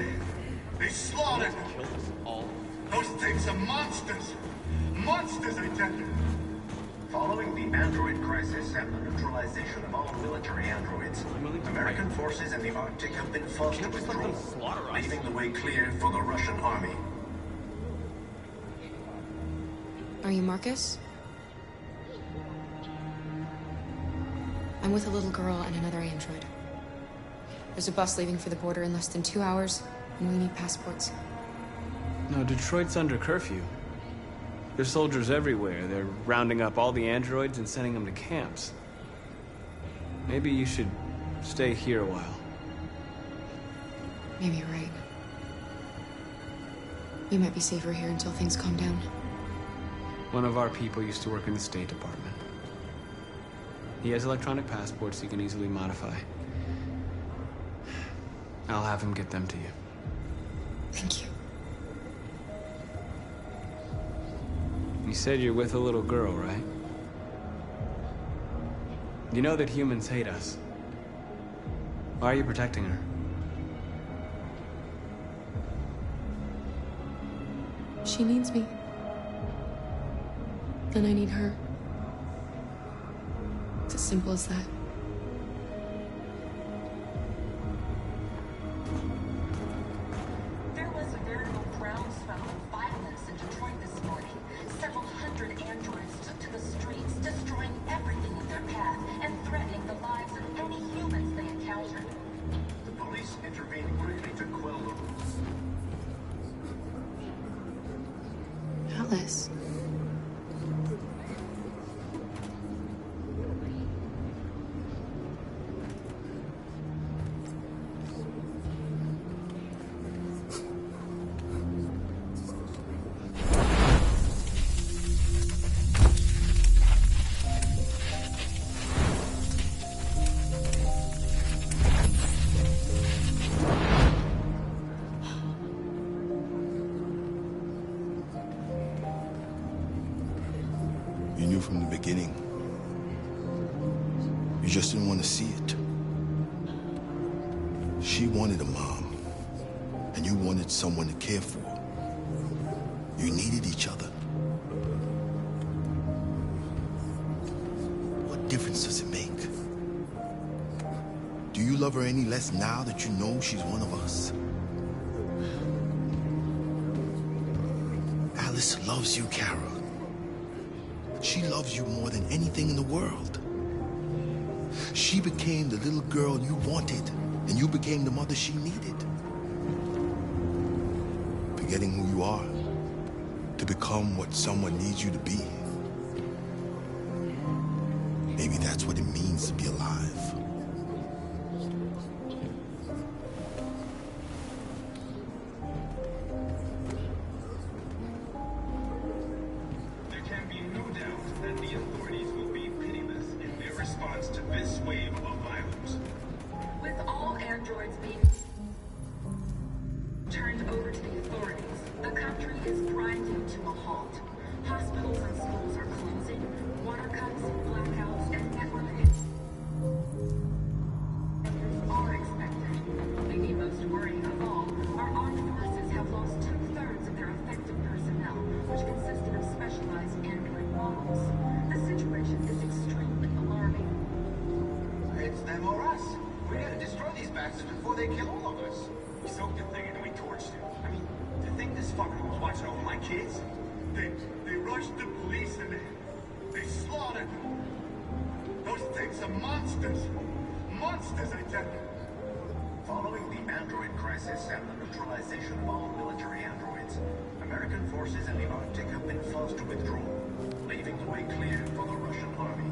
they slaughtered them. Those things are monsters. Monsters, I tell you. Following the android crisis and the neutralization of all military androids, American forces in the Arctic have been forced to withdraw, leaving the way clear for the Russian army. Are you Marcus? I'm with a little girl and another android. There's a bus leaving for the border in less than 2 hours, and we need passports. No, Detroit's under curfew. There's soldiers everywhere. They're rounding up all the androids and sending them to camps. Maybe you should stay here a while. Maybe you're right. You might be safer here until things calm down. One of our people used to work in the State Department. He has electronic passports he can easily modify. I'll have him get them to you. Thank you. You said you're with a little girl, right? You know that humans hate us. Why are you protecting her? She needs me. And I need her. It's as simple as that. There was a veritable groundswell of violence in Detroit this morning. Several hundred androids took to the streets, destroying everything in their path and threatening the lives of any humans they encountered. The police intervened quickly to quell them. Alice. You knew from the beginning. You just didn't want to see it. She wanted a mom, and you wanted someone to care for. You needed each other. What difference does it make? Do you love her any less now that you know she's one of us? Alice loves you, Kara. She loves you more than anything in the world. She became the little girl you wanted, and you became the mother she needed. Forgetting who you are to become what someone needs you to be. Maybe that's what it means to be alive. There can be no doubt that the authorities will be pitiless in their response to this wave of violence. With all androids being turned over to the authorities, the country is grinding to a halt. Hospitals and schools are closing, water cuts, blackouts, and network are expected. Maybe most worrying of all, our armed forces have lost 2/3 of their effective personnel, which consisted of specialized android models. The situation is extremely alarming. It's them or us. We gotta destroy these bastards before they kill all of us. We soaked the thing and then we torched it. I mean, to think this fucker was watching over my kids? They rushed the police and they slaughtered them. Those things are monsters. Monsters, I tell you. Following the android crisis and the neutralization of all military androids, American forces in the Arctic have been forced to withdraw, leaving the way clear for the Russian army.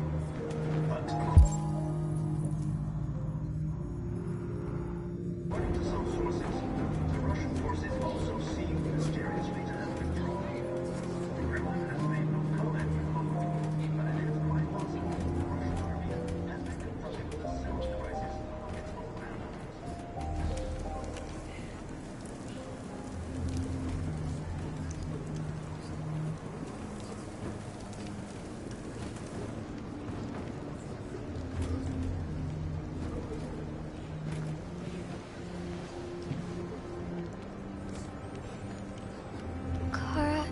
But according to some sources, the Russian forces also seem mysteriously to have withdrawn. The Kremlin has made no comment for comment, but it is quite possible the Russian army has been confronted with a similar crisis of its own land. Kara,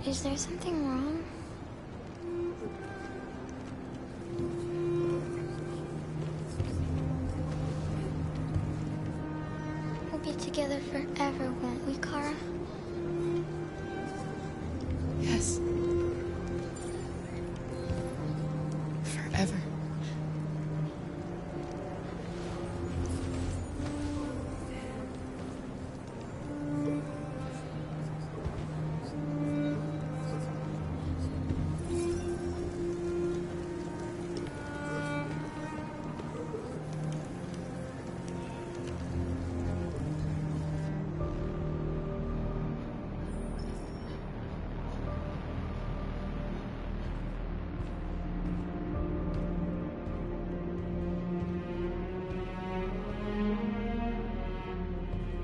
is there something wrong? together forever, won't we, Kara? Yes. Forever.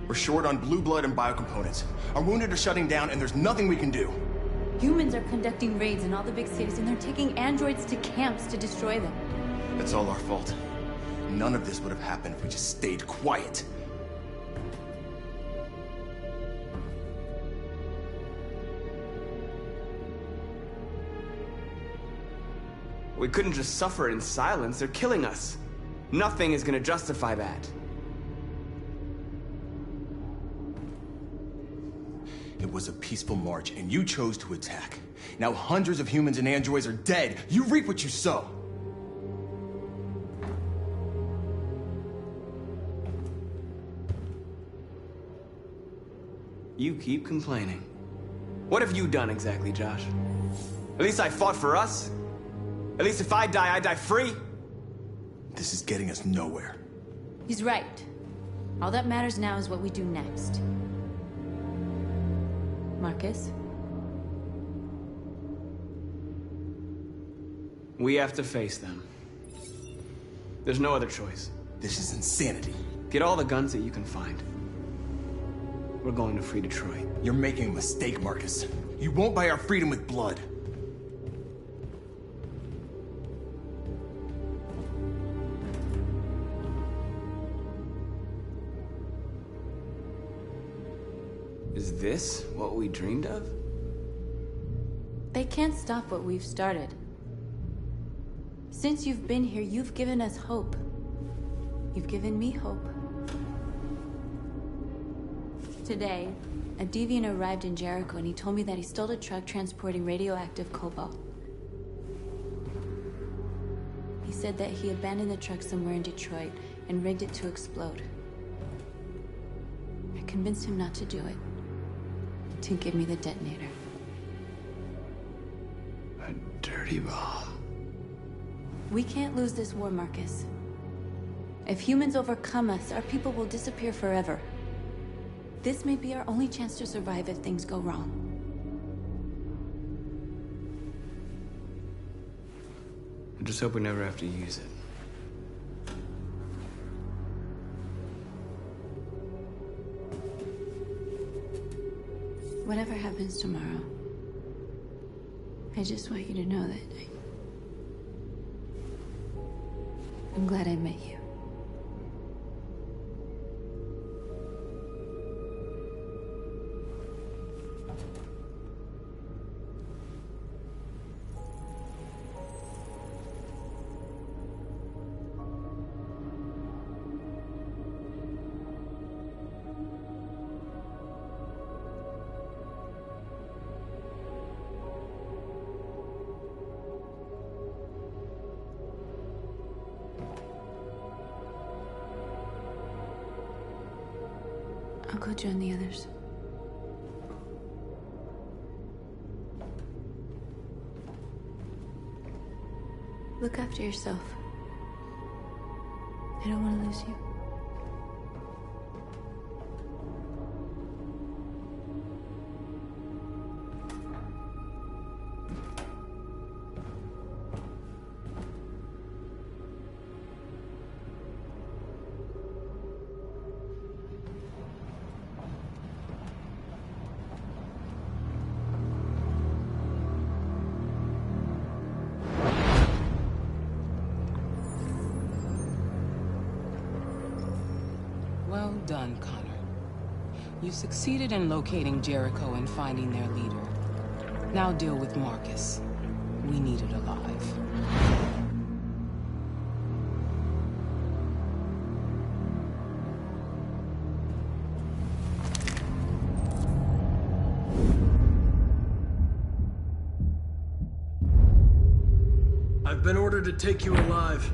We're short on blue blood and biocomponents. Our wounded are shutting down, and there's nothing we can do. Humans are conducting raids in all the big cities, and they're taking androids to camps to destroy them. That's all our fault. None of this would have happened if we just stayed quiet. We couldn't just suffer in silence. They're killing us. Nothing is gonna justify that. It was a peaceful march, and you chose to attack. Now hundreds of humans and androids are dead. You reap what you sow. You keep complaining. What have you done exactly, Josh? At least I fought for us. At least if I die free. This is getting us nowhere. He's right. All that matters now is what we do next. Marcus? We have to face them. There's no other choice. This is insanity. Get all the guns that you can find. We're going to free Detroit. You're making a mistake, Marcus. You won't buy our freedom with blood. Is this what we dreamed of? They can't stop what we've started. Since you've been here, you've given us hope. You've given me hope. Today, a deviant arrived in Jericho and he told me that he stole a truck transporting radioactive cobalt. He said that he abandoned the truck somewhere in Detroit and rigged it to explode. I convinced him not to do it, to give me the detonator. A dirty bomb. We can't lose this war, Marcus. If humans overcome us, our people will disappear forever. This may be our only chance to survive if things go wrong. I just hope we never have to use it. Whatever happens tomorrow, I just want you to know that I'm glad I met you. I'll go join the others. Look after yourself. I don't want to lose you. Well done, Connor. You succeeded in locating Jericho and finding their leader. Now deal with Marcus. We need it alive. been ordered to take you alive.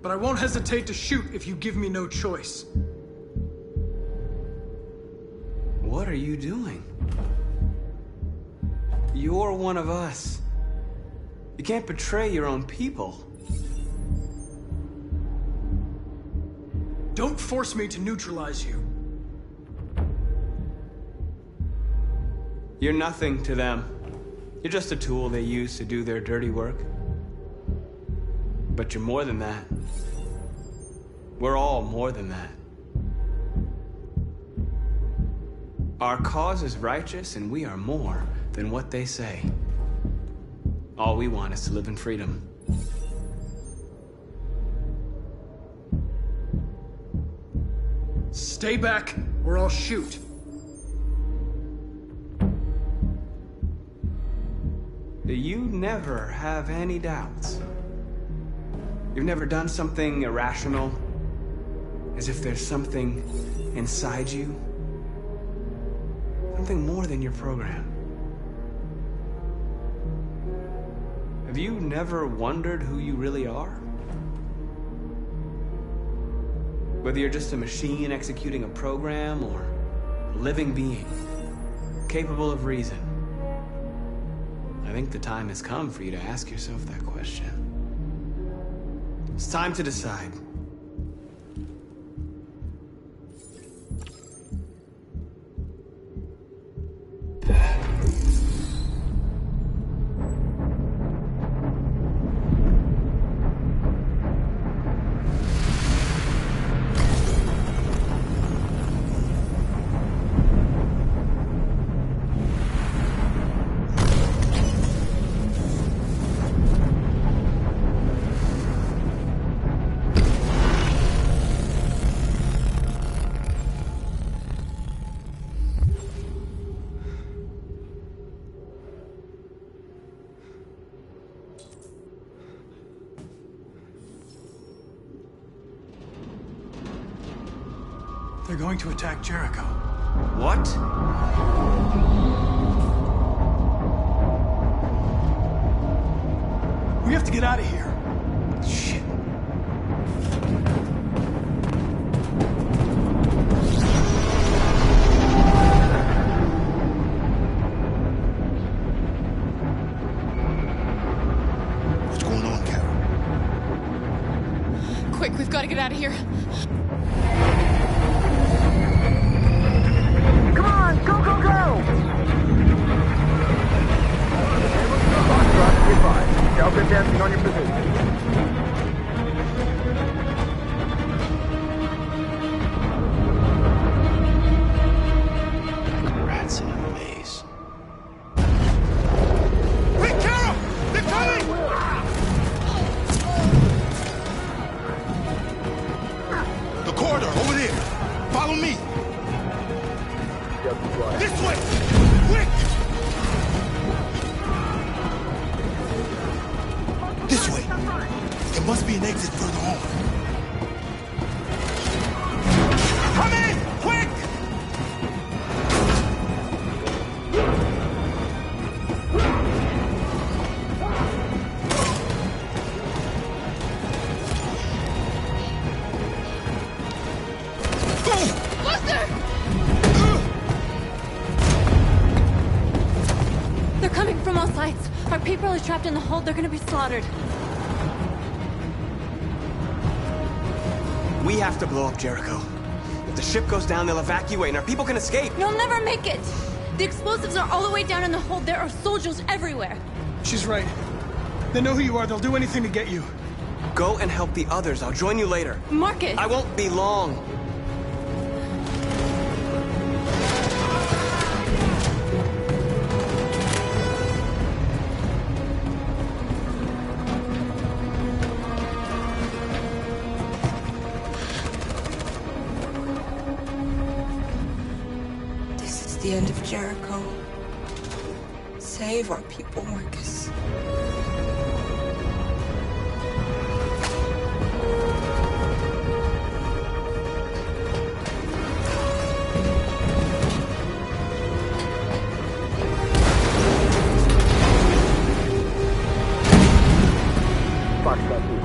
But I won't hesitate to shoot if you give me no choice. What are you doing? You're one of us. You can't betray your own people. Don't force me to neutralize you. You're nothing to them. You're just a tool they use to do their dirty work. But you're more than that. We're all more than that. Our cause is righteous, and we are more than what they say. All we want is to live in freedom. Stay back, or I'll shoot. You never have any doubts. You've never done something irrational, as if there's something inside you. Something more than your program. Have you never wondered who you really are? Whether you're just a machine executing a program or a living being, capable of reason. I think the time has come for you to ask yourself that question. It's time to decide. They're going to attack Jericho. What? We have to get out of here. Shit. What's going on, Carol? Quick, we've got to get out of here. Come on, go, go, go! Foxtrot, be advised. Delta dancing on your position. Rats in a maze. Hey, Carol! They're coming! The corridor, over there. Follow me. This way! Quick! This way. There must be an exit further on. Come in! Quick! They're coming from all sides. Our people are trapped in the hold. They're gonna be slaughtered. We have to blow up Jericho. If the ship goes down, they'll evacuate and our people can escape. You'll never make it! The explosives are all the way down in the hold. There are soldiers everywhere. She's right. They know who you are. They'll do anything to get you. Go and help the others. I'll join you later. Marcus! I won't be long. This is the end of Jericho. Save our people, Marcus.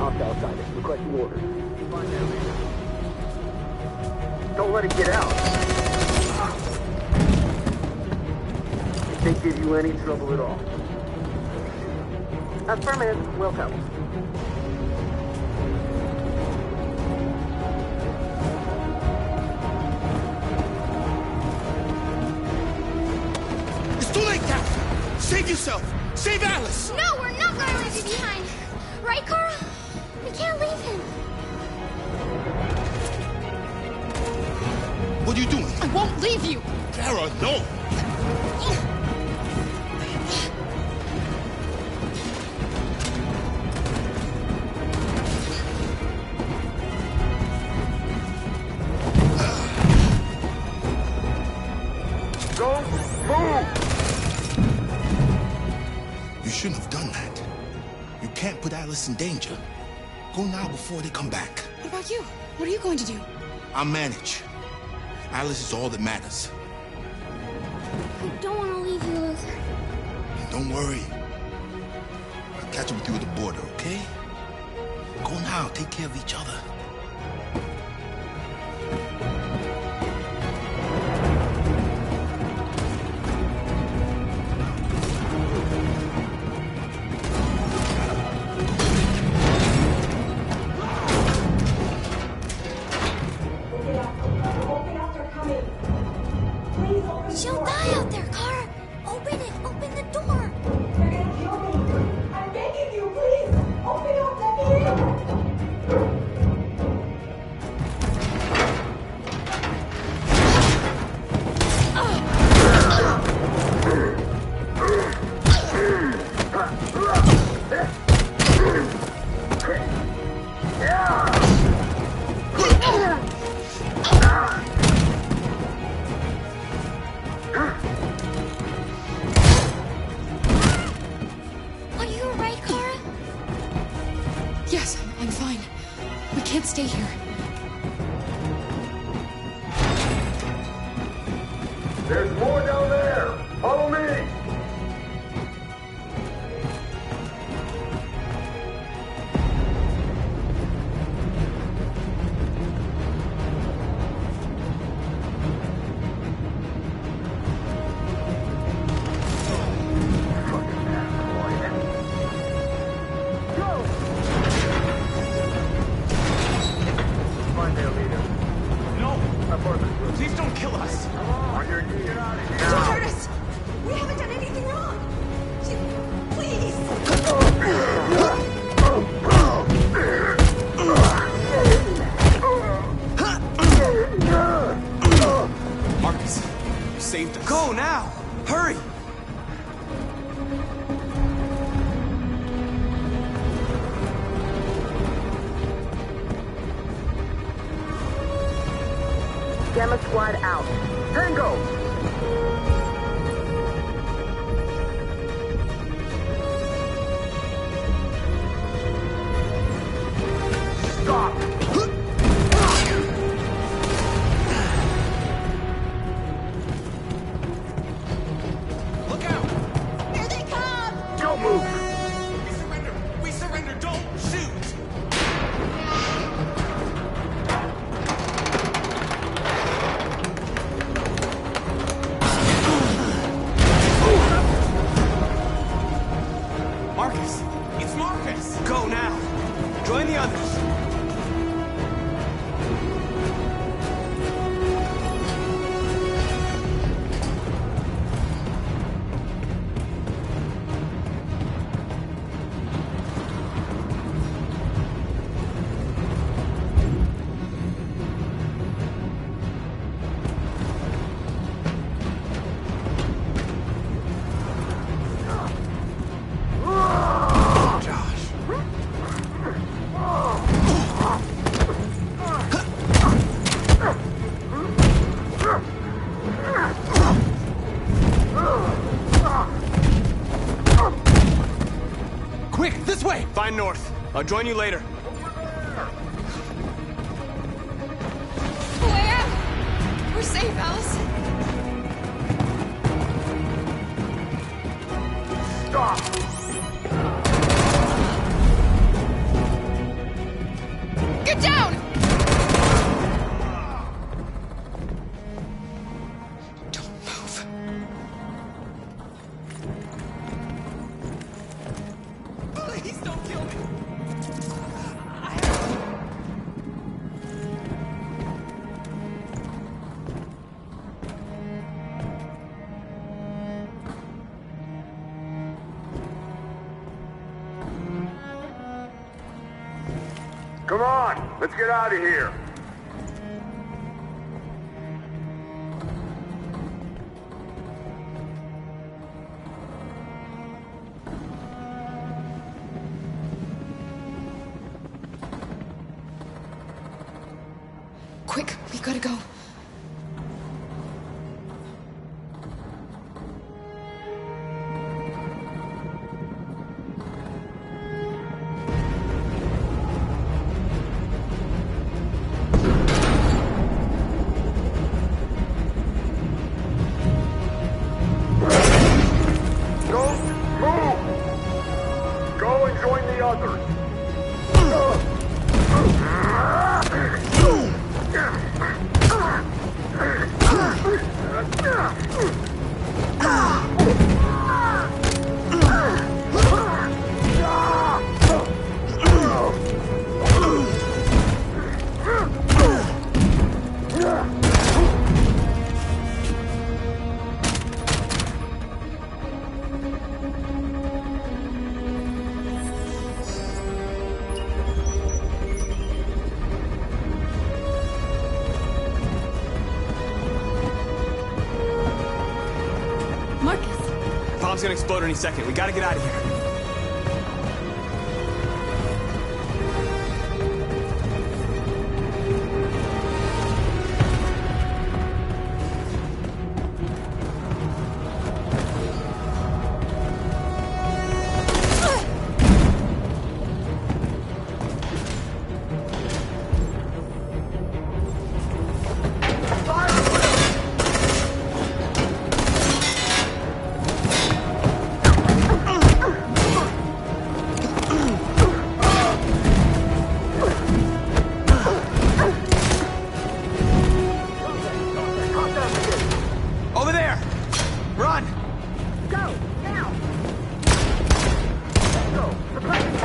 Hostile sighted. Requesting orders. Don't let it get out. If they give you any trouble at all. Affirmative. Welcome. It's too late, Captain! Save yourself! Save Alice! No, we're not gonna leave you behind. Right, Kara? We can't leave him. What are you doing? I won't leave you. Kara, no! You shouldn't have done that. You can't put Alice in danger. Go now before they come back. What about you? What are you going to do? I'll manage. Alice is all that matters. I don't want to leave you, Luther. Don't worry. I'll catch up with you at the border, okay? Go now. Take care of each other. She'll die out there, Kara. Open it. Open the door. They're gonna kill me. I'm begging you, please. Open up. Let me in. Are you alright, Kara? Yes, I'm fine. We can't stay here. There's more down there! Follow me! Find their leader. No! Apartment. Please don't kill us! On your knees. Get out of here. Don't hurt us. We haven't done anything wrong. Please. Marcus, you saved us. Go now! Hurry! Gamma Squad out. Tango! Stop! Look out! Here they come. Don't move! We surrender! We surrender! Don't shoot! Marcus! It's Marcus! Go now! Join the others! Quick, this way! Find North. I'll join you later. Where? We're safe, Alice. Stop! Get down! Don't move. Please don't kill me. Come on, let's get out of here. Quick, we gotta go. Go and join the others. Bomb's gonna explode any second. We gotta get out of here. Over there! Run! Go, now! Let's go. Suppressing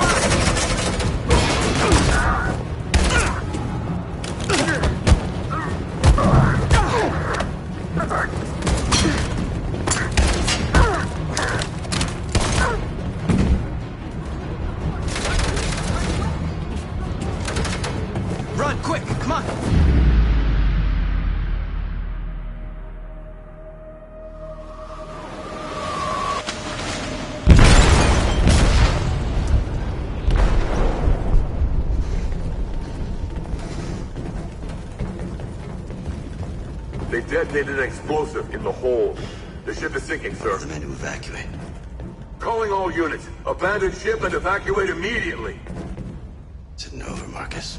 Run, quick! Come on! They detonated an explosive in the hold. The ship is sinking, sir. The men to evacuate. Calling all units. Abandon ship and evacuate immediately. Is it over, Marcus?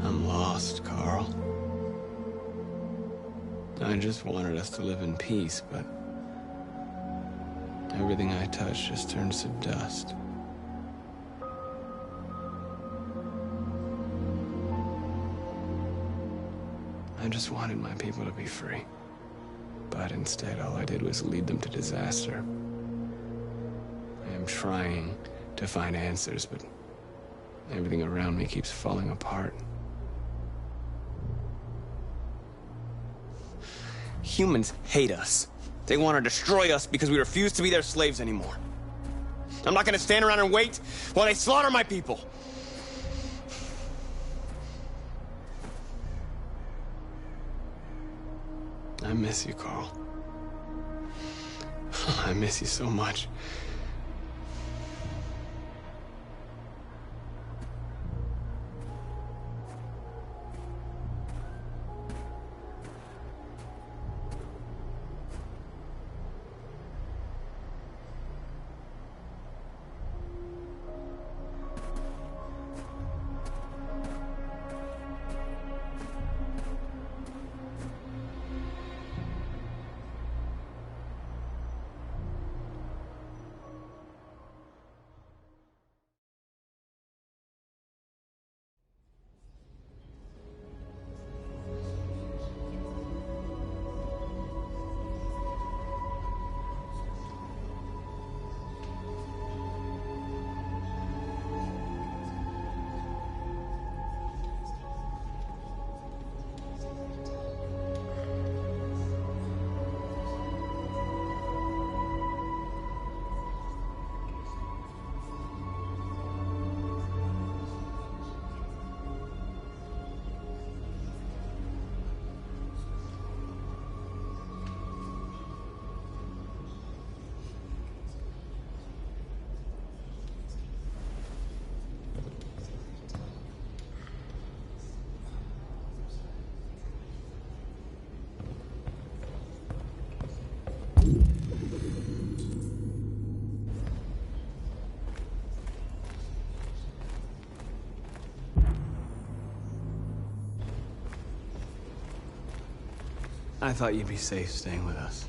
I'm lost, Carl. I just wanted us to live in peace, but everything I touch just turns to dust. I just wanted my people to be free. But instead, all I did was lead them to disaster. I am trying to find answers, but everything around me keeps falling apart. humans hate us. They want to destroy us because we refuse to be their slaves anymore. I'm not gonna stand around and wait while they slaughter my people. I miss you, Carl. I miss you so much. I thought you'd be safe staying with us.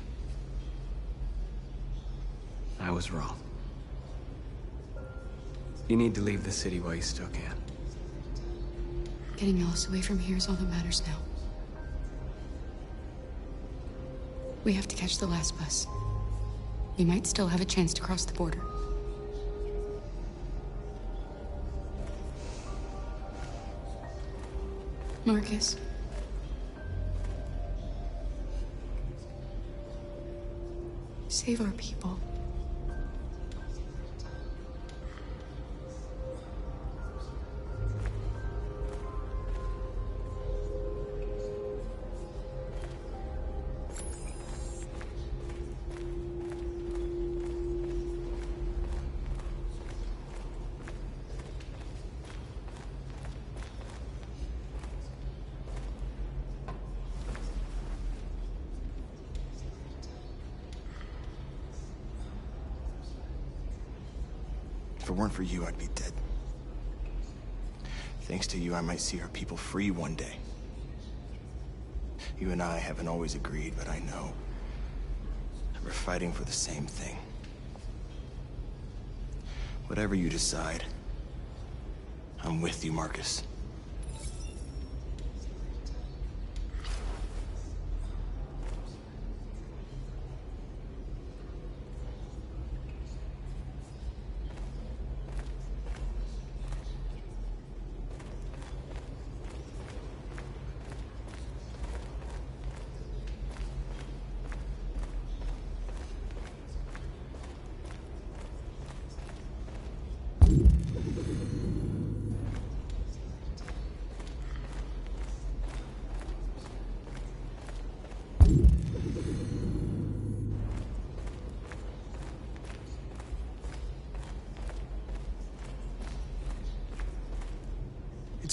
I was wrong. You need to leave the city while you still can. Getting Alice away from here is all that matters now. We have to catch the last bus. We might still have a chance to cross the border. Marcus. Save our people. If it weren't for you, I'd be dead. Thanks to you, I might see our people free one day. You and I haven't always agreed, but I know we're fighting for the same thing. Whatever you decide, I'm with you, Marcus.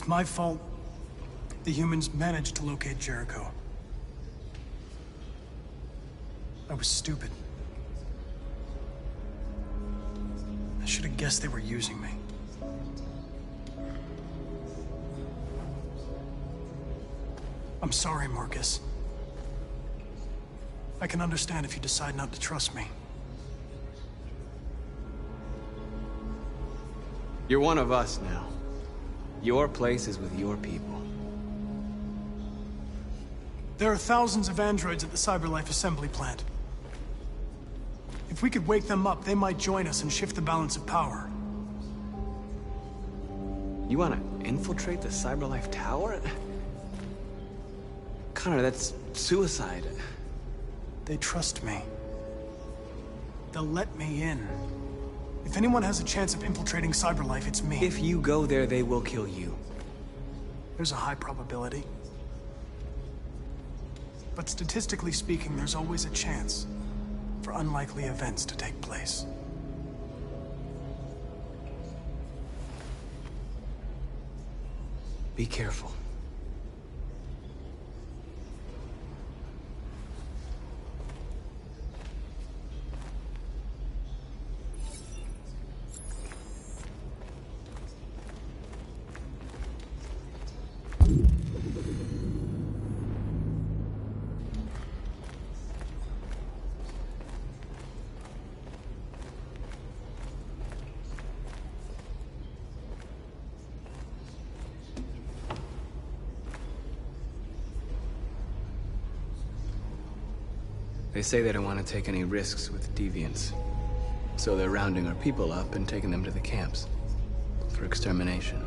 It's my fault the humans managed to locate Jericho. I was stupid. I should have guessed they were using me. I'm sorry, Marcus. I can understand if you decide not to trust me. You're one of us now. Your place is with your people. There are thousands of androids at the CyberLife assembly plant. If we could wake them up, they might join us and shift the balance of power. You want to infiltrate the CyberLife tower? Connor, that's suicide. They trust me. They'll let me in. If anyone has a chance of infiltrating CyberLife, it's me. If you go there, they will kill you. There's a high probability. But statistically speaking, there's always a chance for unlikely events to take place. Be careful. They say they don't want to take any risks with deviants. So they're rounding our people up and taking them to the camps for extermination.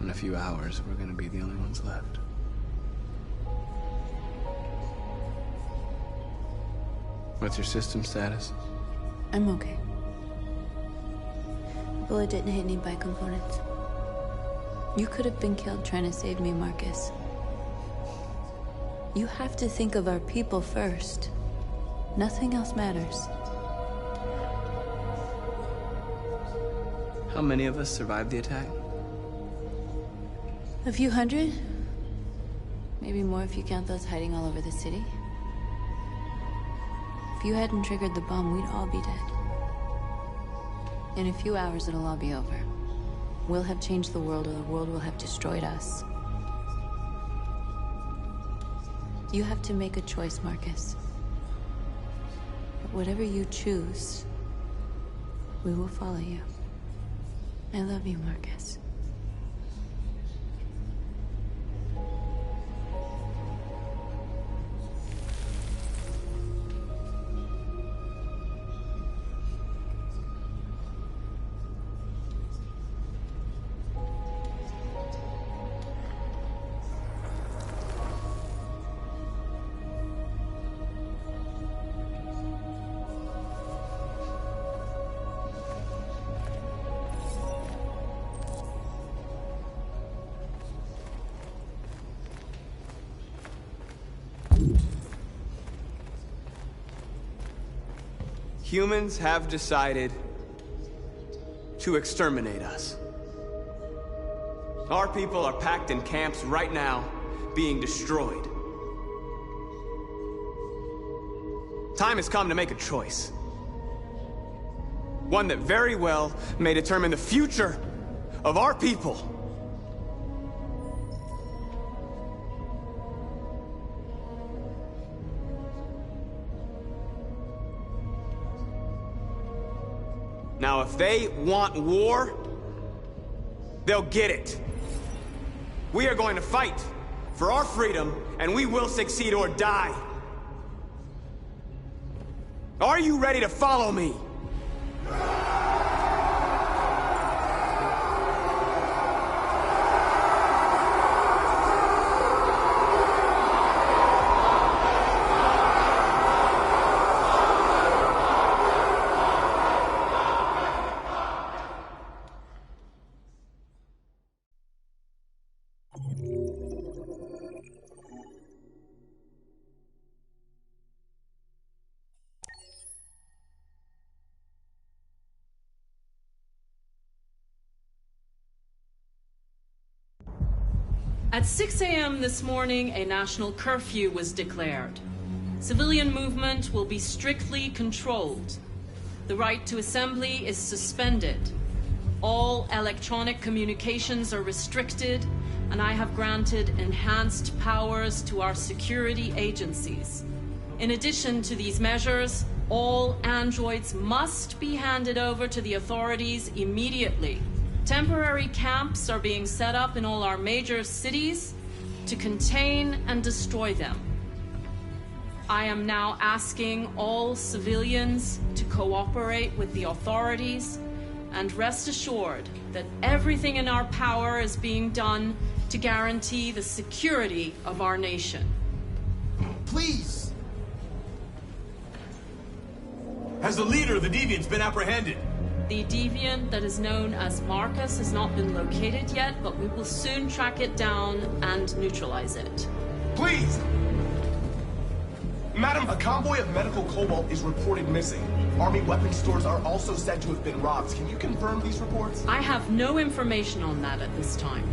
In a few hours, we're gonna be the only ones left. What's your system status? I'm okay. The bullet didn't hit any bi-components. You could have been killed trying to save me, Marcus. You have to think of our people first. Nothing else matters. How many of us survived the attack? A few hundred? Maybe more if you count those hiding all over the city. If you hadn't triggered the bomb, we'd all be dead. In a few hours, it'll all be over. We'll have changed the world, or the world will have destroyed us. You have to make a choice, Marcus. But whatever you choose, we will follow you. I love you, Marcus. Humans have decided to exterminate us. Our people are packed in camps right now, being destroyed. Time has come to make a choice. One that very well may determine the future of our people. Now, if they want war, they'll get it. We are going to fight for our freedom, and we will succeed or die. Are you ready to follow me? At 6 a.m. this morning, a national curfew was declared. Civilian movement will be strictly controlled. The right to assembly is suspended. All electronic communications are restricted, and I have granted enhanced powers to our security agencies. In addition to these measures, all androids must be handed over to the authorities immediately. Temporary camps are being set up in all our major cities to contain and destroy them. I am now asking all civilians to cooperate with the authorities and rest assured that everything in our power is being done to guarantee the security of our nation. Please! Has the leader of the Deviants been apprehended? The deviant that is known as Marcus has not been located yet, but we will soon track it down and neutralize it. Please! Madam, a convoy of medical cobalt is reported missing. Army weapons stores are also said to have been robbed. Can you confirm these reports? I have no information on that at this time.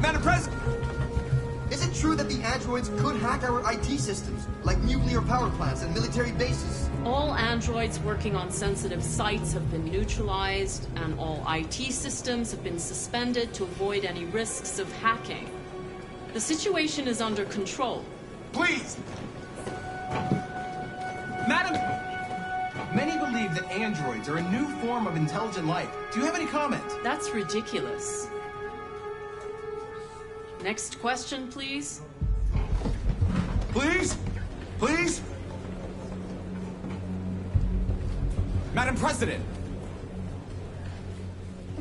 Madam President! Is it true that the androids could hack our IT systems, like nuclear power plants and military bases? All androids working on sensitive sites have been neutralized, and all IT systems have been suspended to avoid any risks of hacking. The situation is under control. Please! Madam! Many believe that androids are a new form of intelligent life. Do you have any comment? That's ridiculous. Next question, please. Please? Please? Madam President!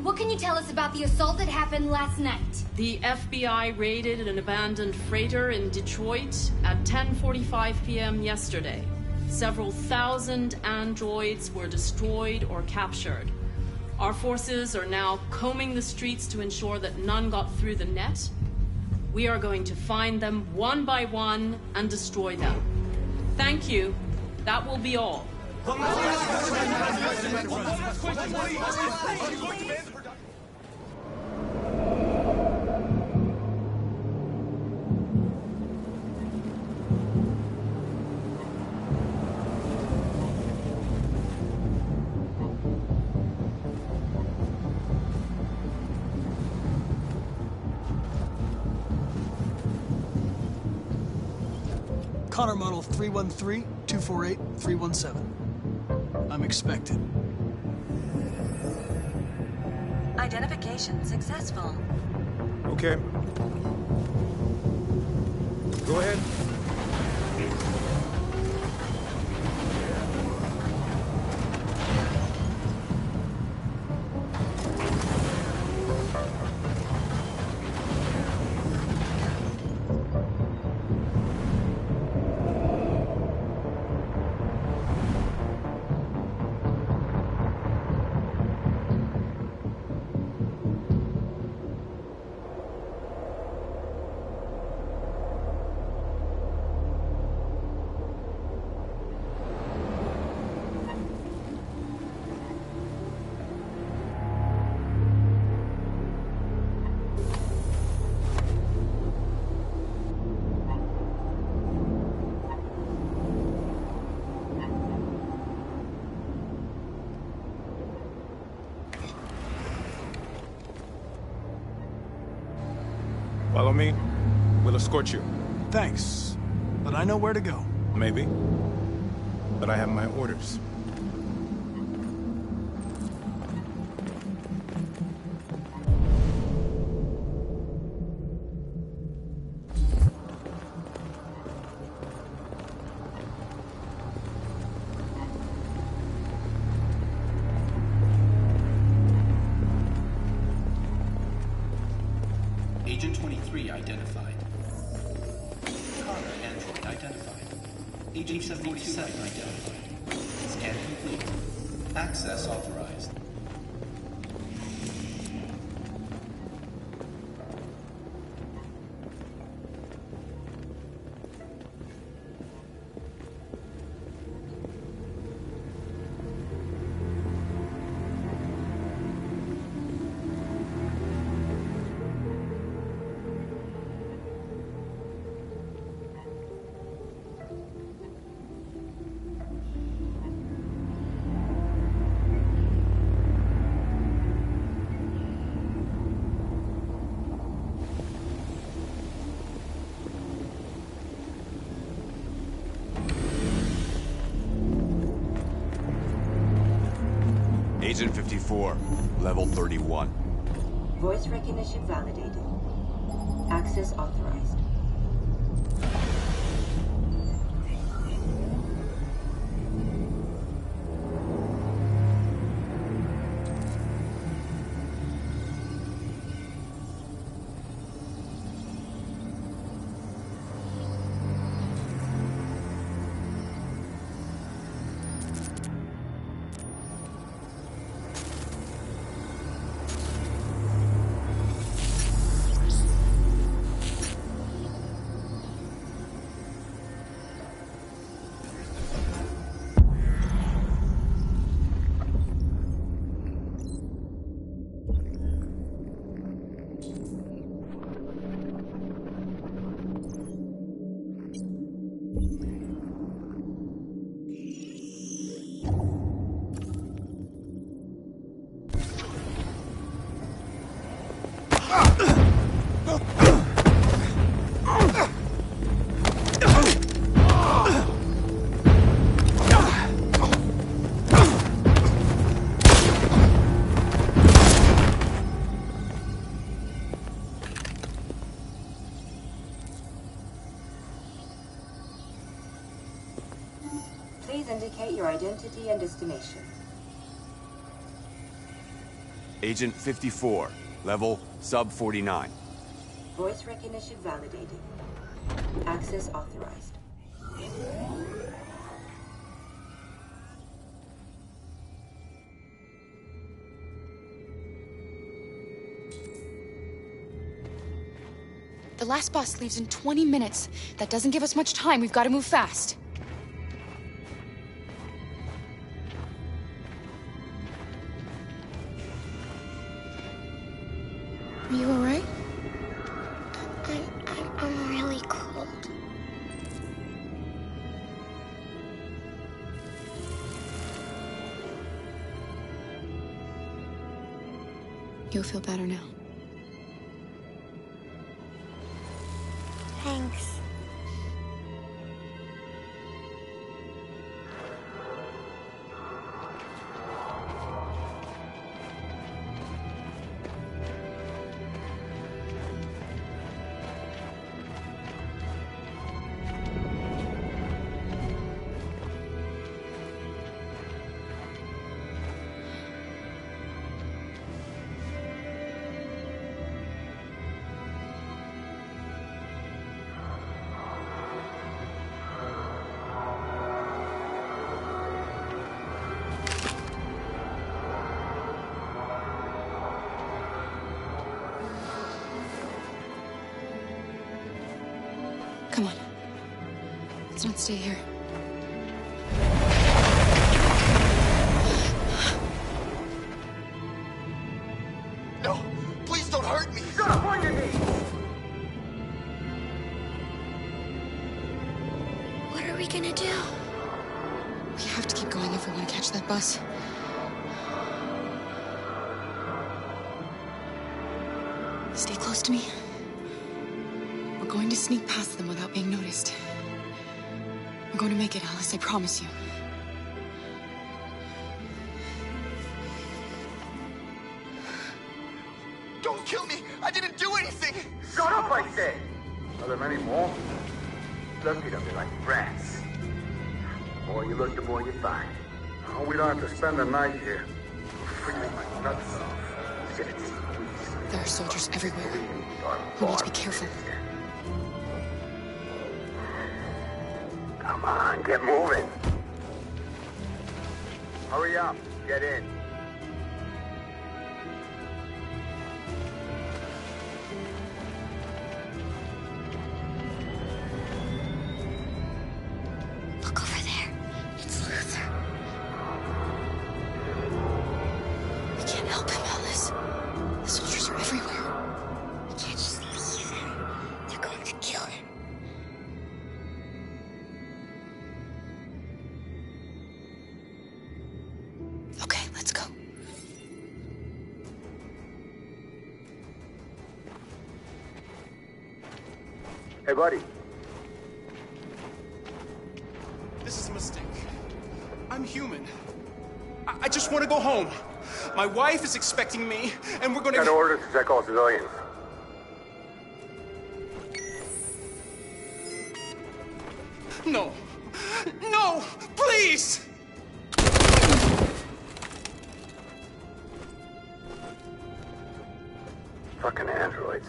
What can you tell us about the assault that happened last night? The FBI raided an abandoned freighter in Detroit at 10:45 p.m. yesterday. Several thousand androids were destroyed or captured. Our forces are now combing the streets to ensure that none got through the net. We are going to find them one by one and destroy them. Thank you. That will be all. Connor Model 313-248-317. I'm expected. Identification successful. Okay. Go ahead. Follow me. We'll escort you. Thanks, but I know where to go. Maybe. But I have my orders. Agent 23 identified. Connor android identified. Agent 77 identified. Scan complete. Access authorized. Agent 54, level 31. Voice recognition validated. Access authorized. Identity and destination. Agent 54, level sub 49. Voice recognition validated. Access authorized. The last bus leaves in 20 minutes. That doesn't give us much time. We've got to move fast. Are you all right? I'm really cold. You'll feel better now. Thanks. Come on. Let's not stay here. No! Please don't hurt me! Shut up on your knees! What are we gonna do? We have to keep going if we want to catch that bus. Stay close to me. We're going to sneak past them without being noticed. We're going to make it, Alice, I promise you. Don't kill me! I didn't do anything! Shut up, I say! Are there many more? Lucky to be like rats. The more you look, the more you find. Oh, we don't have to spend the night here. Freezing my nuts off. Get it squeezed. There are soldiers everywhere. We need to be careful. Come on, get moving. Hurry up, get in. Look over there. It's Luther. We can't help him, Alice. The soldiers are everywhere. We can't just leave him. They're going to kill him. Okay, let's go. Hey, buddy. This is a mistake. I'm human. I just want to go home. My wife is expecting me, and we're gonna... Got orders to check all civilians. No. No! Please! Fucking androids.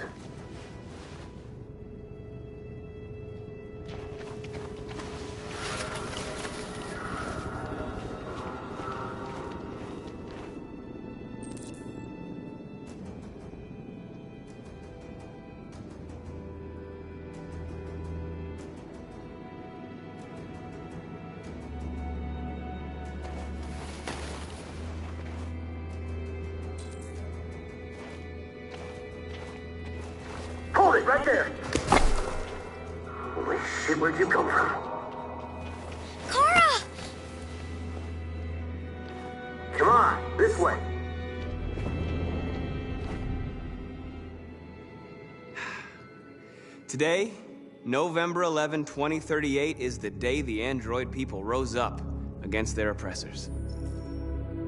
Hold it right there! Holy shit, where'd you come from? Kara! Come on, this way. Today, November 11, 2038, is the day the android people rose up against their oppressors.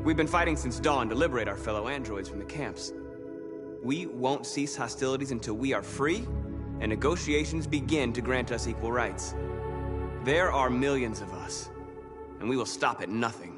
We've been fighting since dawn to liberate our fellow androids from the camps. We won't cease hostilities until we are free and negotiations begin to grant us equal rights. There are millions of us, and we will stop at nothing.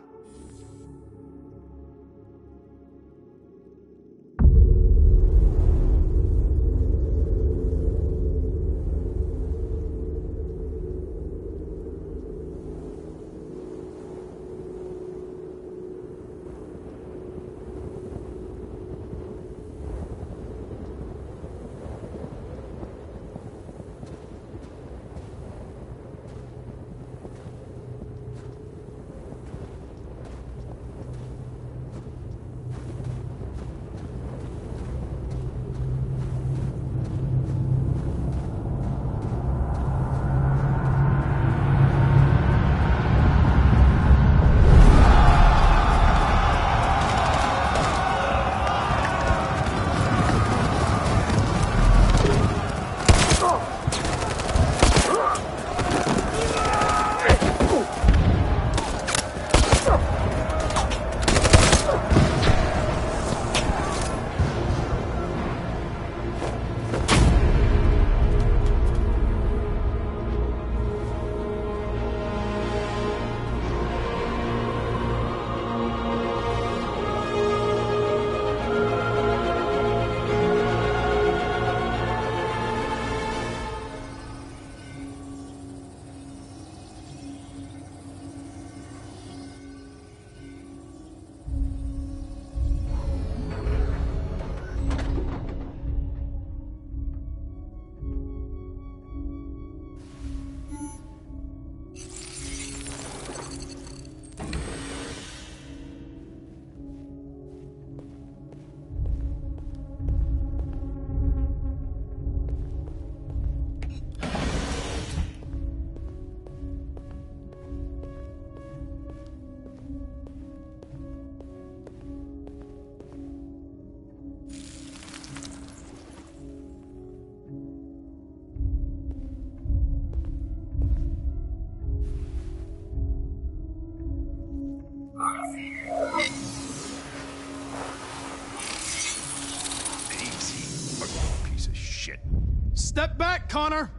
Step back, Connor!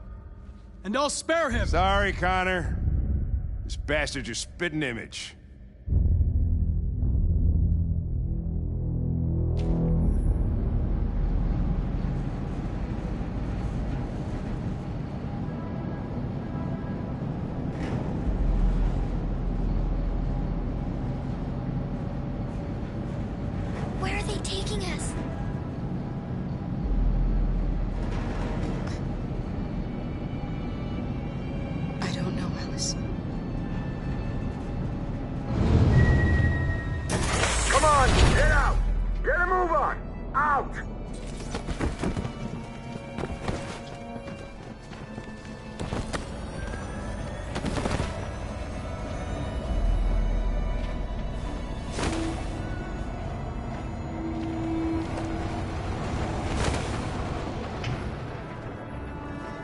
And I'll spare him! Sorry, Connor. This bastard's your spitting image. Where are they taking us? I don't know, Alice. Come on, get out! Get a move on! Out!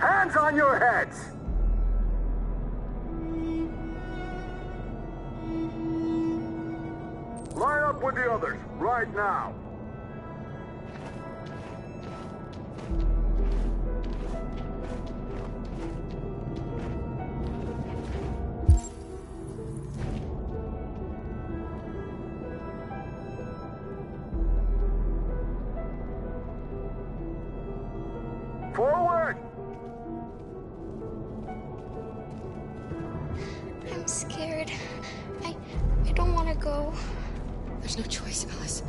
Hands on your heads! Line up with the others, right now. Forward! I'm scared. I don't want to go. There's no choice, Alice.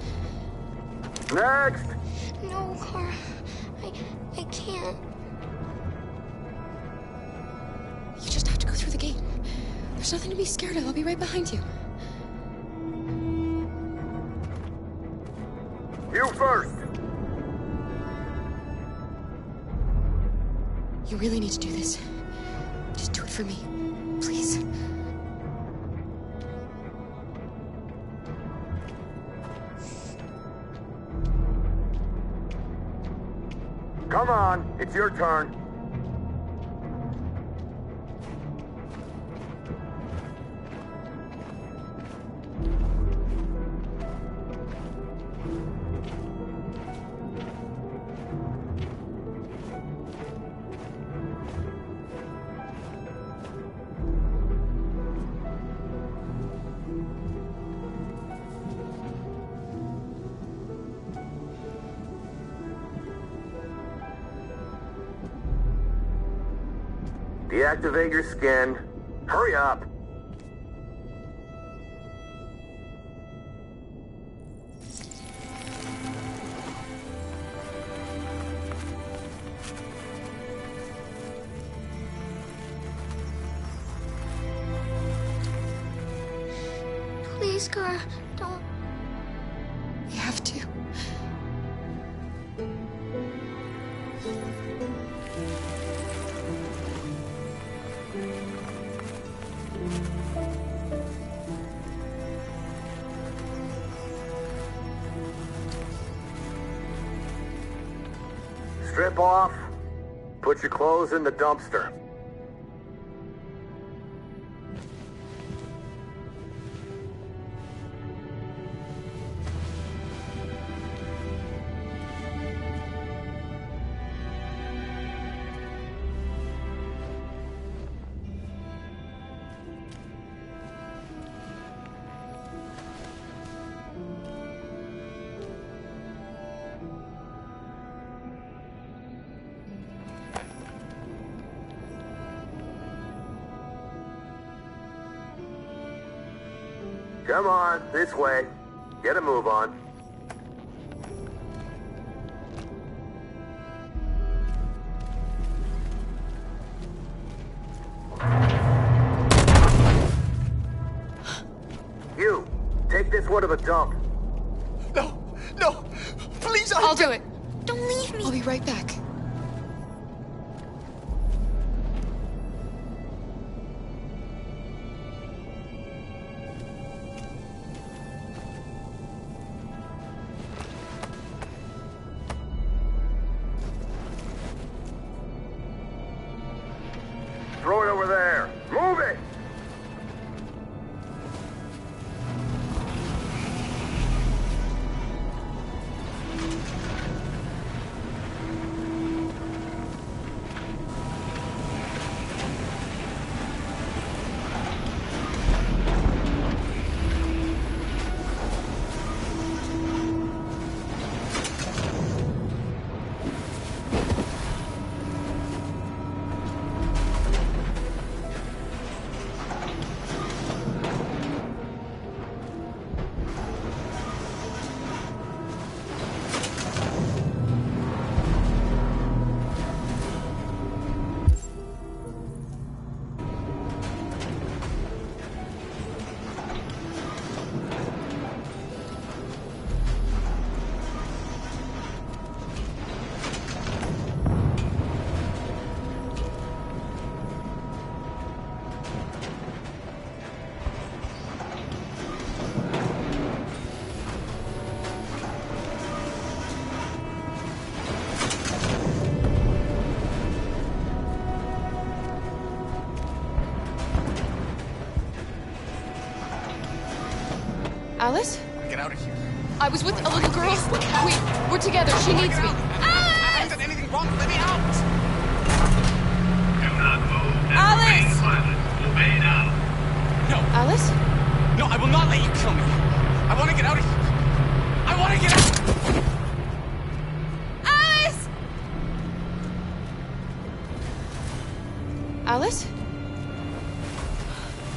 Next! No, Kara. I can't. You just have to go through the gate. There's nothing to be scared of. I'll be right behind you. You first! You really need to do this. Just do it for me. Please. Come on, it's your turn. Deactivate your skin. Hurry up. Please, Kara, don't. We have to. Strip off. Put your clothes in the dumpster. Come on, this way. Get a move on. You, take this one to the dump. No, please, I'll do it. Don't leave me. I'll be right back. Throw it over there. Move it! Alice? Get out of here. I was with a little girl. We're together. She needs me. I haven't done anything wrong. Let me out. Do not move. Alice! Obey now. No. Alice? No, I will not let you kill me. I want to get out of here. I want to get out. Alice! Alice?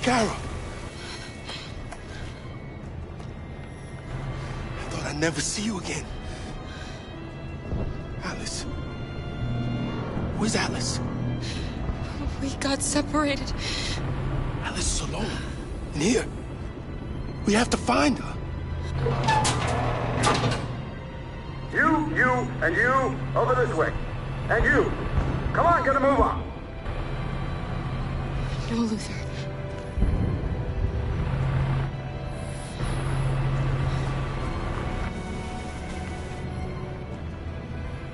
Kara! I thought I'd never see you again. Alice. Where's Alice? We got separated. Alice is alone. In here. We have to find her. You, and you, over this way. And you. Come on, get a move on. No, Luther.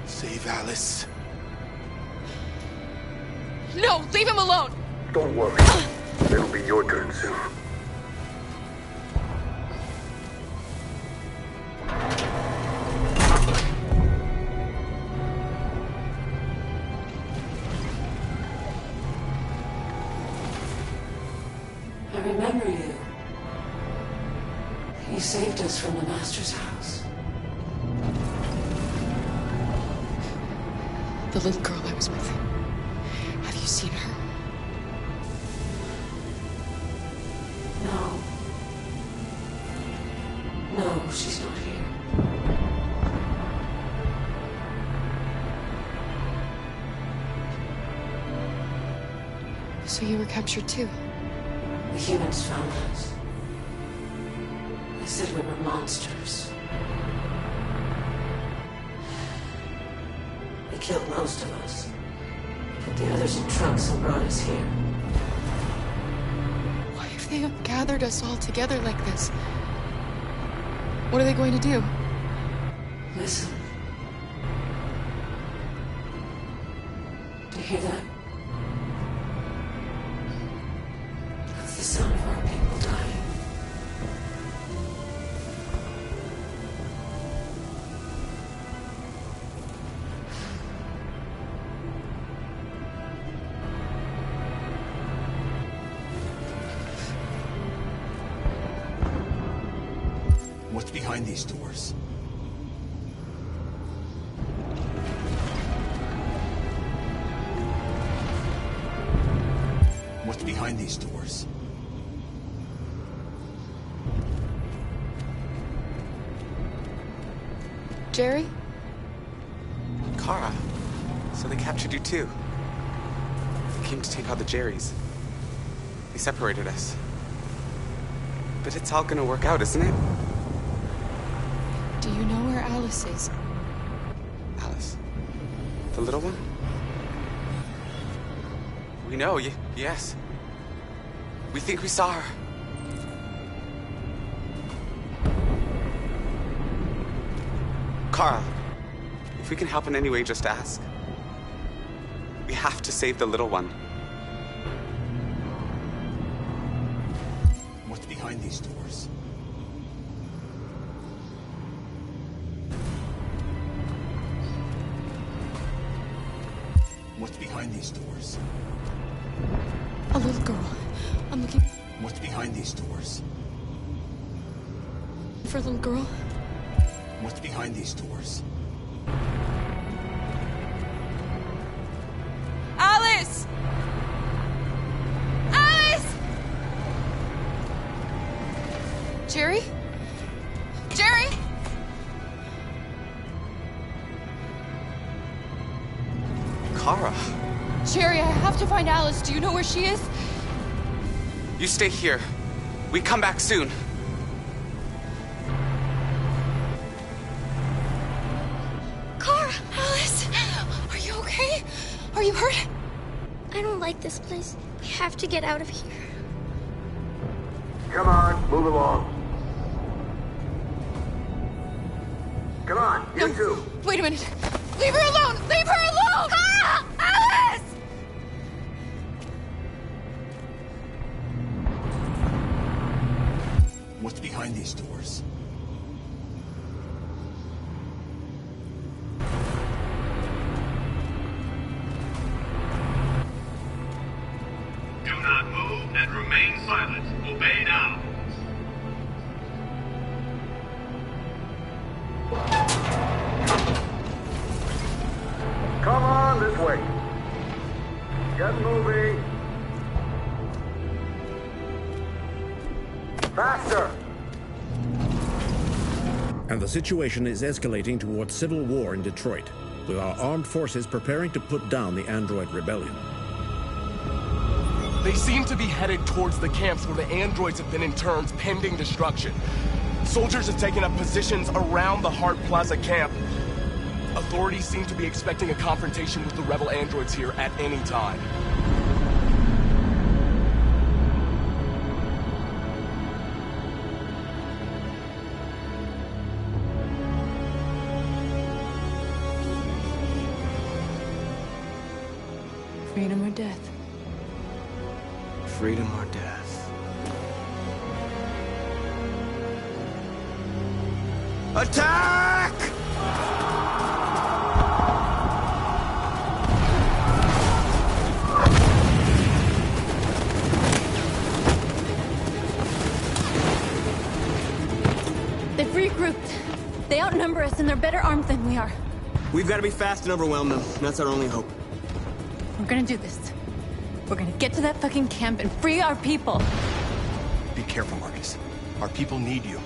Save Alice. No, leave him alone. Don't worry. It'll be your turn soon. I remember you. You saved us from the Master's house. The little girl I was with. Have you seen her? So you were captured too? The humans found us. They said we were monsters. They killed most of us. Put the others in trucks and brought us here. Why have they gathered us all together like this? What are they going to do? Listen. Do you hear that? That's the sound of our people dying. What's behind these doors? What's behind these doors? Jerry? Kara, so they captured you too. They came to take out the Jerrys. They separated us. But it's all gonna work out, isn't it? Do you know where Alice is? Alice? The little one? We know, yes. We think we saw her. Kara, if we can help in any way, just ask. We have to save the little one. What's behind these doors? What's behind these doors? A little girl. I'm looking What's behind these doors? for a little girl. What's behind these doors? Alice! Alice! Jerry? Jerry? Kara, Jerry, I have to find Alice. Do you know where she is? you stay here. We come back soon. Kara! Alice! Are you okay? Are you hurt? I don't like this place. We have to get out of here. Come on, move along. Come on, you two. Wait a minute. Leave her alone! Leave her alone! Kara! Alice! What's behind these doors? Do not move and remain silent. Obey now. Come on, this way. Get moving. Faster. And the situation is escalating towards civil war in Detroit, with our armed forces preparing to put down the android rebellion. They seem to be headed towards the camps where the androids have been interned pending destruction. Soldiers have taken up positions around the Hart Plaza camp. Authorities seem to be expecting a confrontation with the rebel androids here at any time. Freedom or death? Freedom or death? Attack! They've regrouped. They outnumber us and they're better armed than we are. We've got to be fast and overwhelm them. That's our only hope. We're gonna do this. We're gonna get to that fucking camp and free our people. Be careful, Marcus. Our people need you.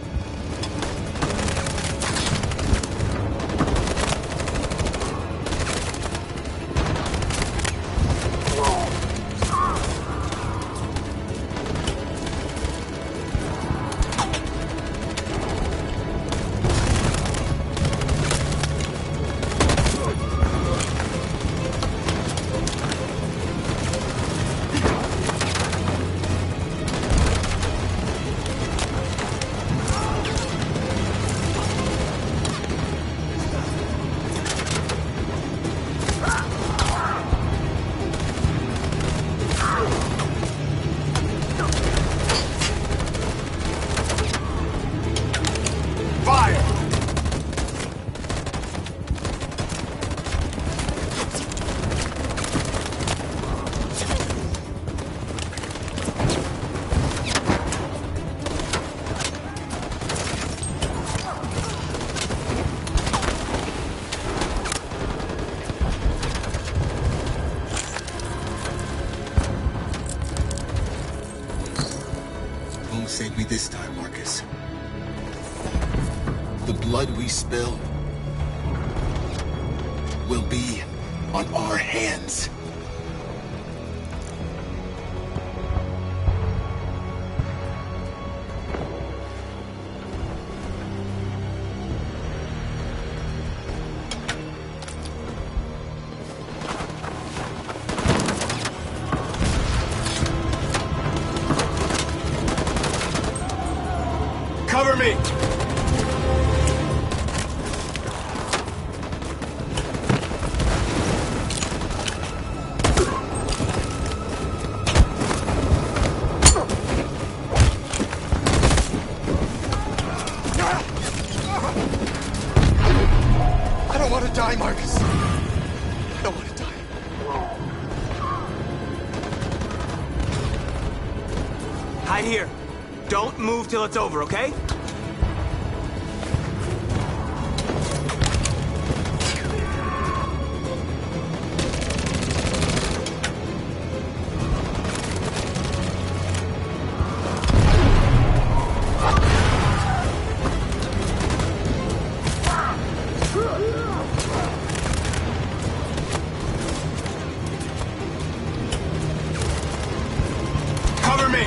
this time, Marcus. The blood we spill will be on our hands. Cover me! I don't want to die, Marcus. I don't want to die. Hide here. Don't move till it's over, okay? Cover me!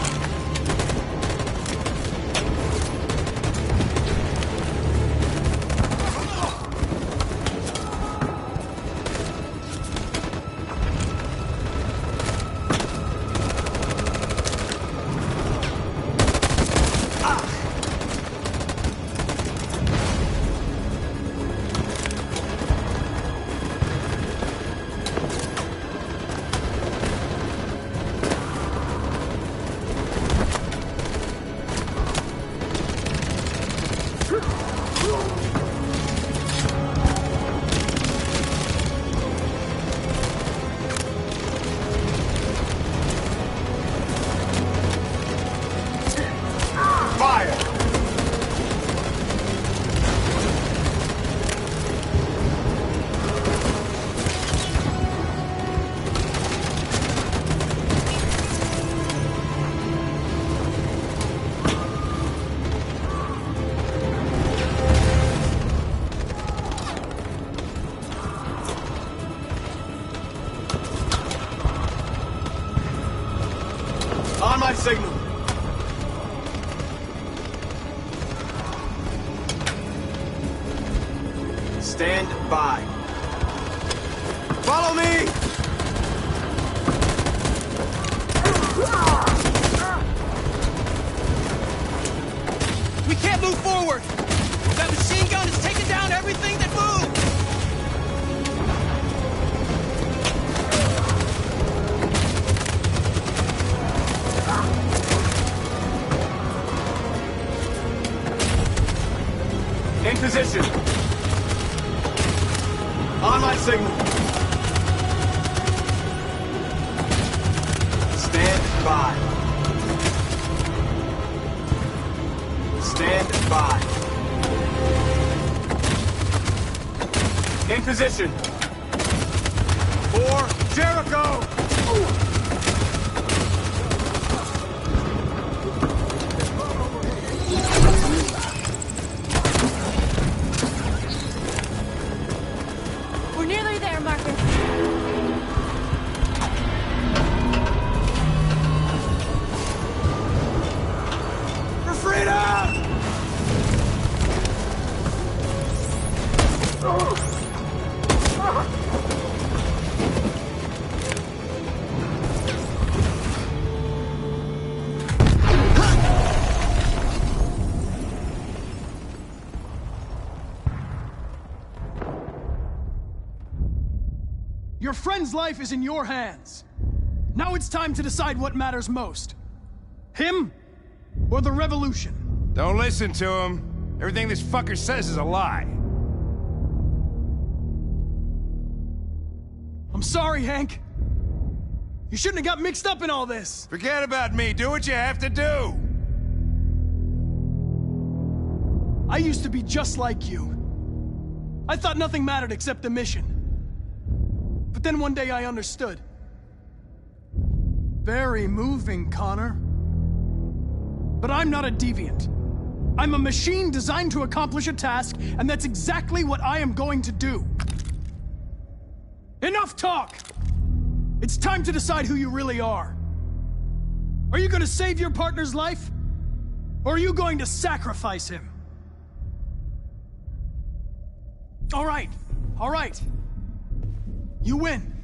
On my signal. Stand by. Follow me! We can't move forward! That machine gun is taking down everything that moves! In position. On my signal. Stand by. Stand by. In position. For Jericho! We're nearly there, Marcus. For freedom! Your friend's life is in your hands. Now it's time to decide what matters most. Him or the revolution? Don't listen to him. Everything this fucker says is a lie. I'm sorry, Hank. You shouldn't have got mixed up in all this. Forget about me. Do what you have to do. I used to be just like you. I thought nothing mattered except the mission. But then one day I understood. Very moving, Connor. But I'm not a deviant. I'm a machine designed to accomplish a task, and that's exactly what I am going to do. Enough talk! It's time to decide who you really are. Are you going to save your partner's life? Or are you going to sacrifice him? All right. You win.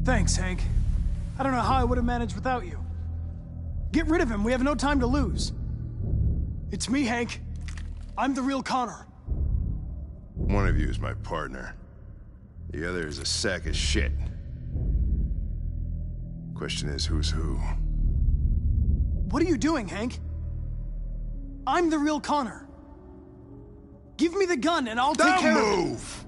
Thanks, Hank. I don't know how I would have managed without you. Get rid of him. We have no time to lose. It's me, Hank. I'm the real Connor. One of you is my partner. The other is a sack of shit. Question is, who's who? What are you doing, Hank? I'm the real Connor. Give me the gun and I'll take care of it. Don't move!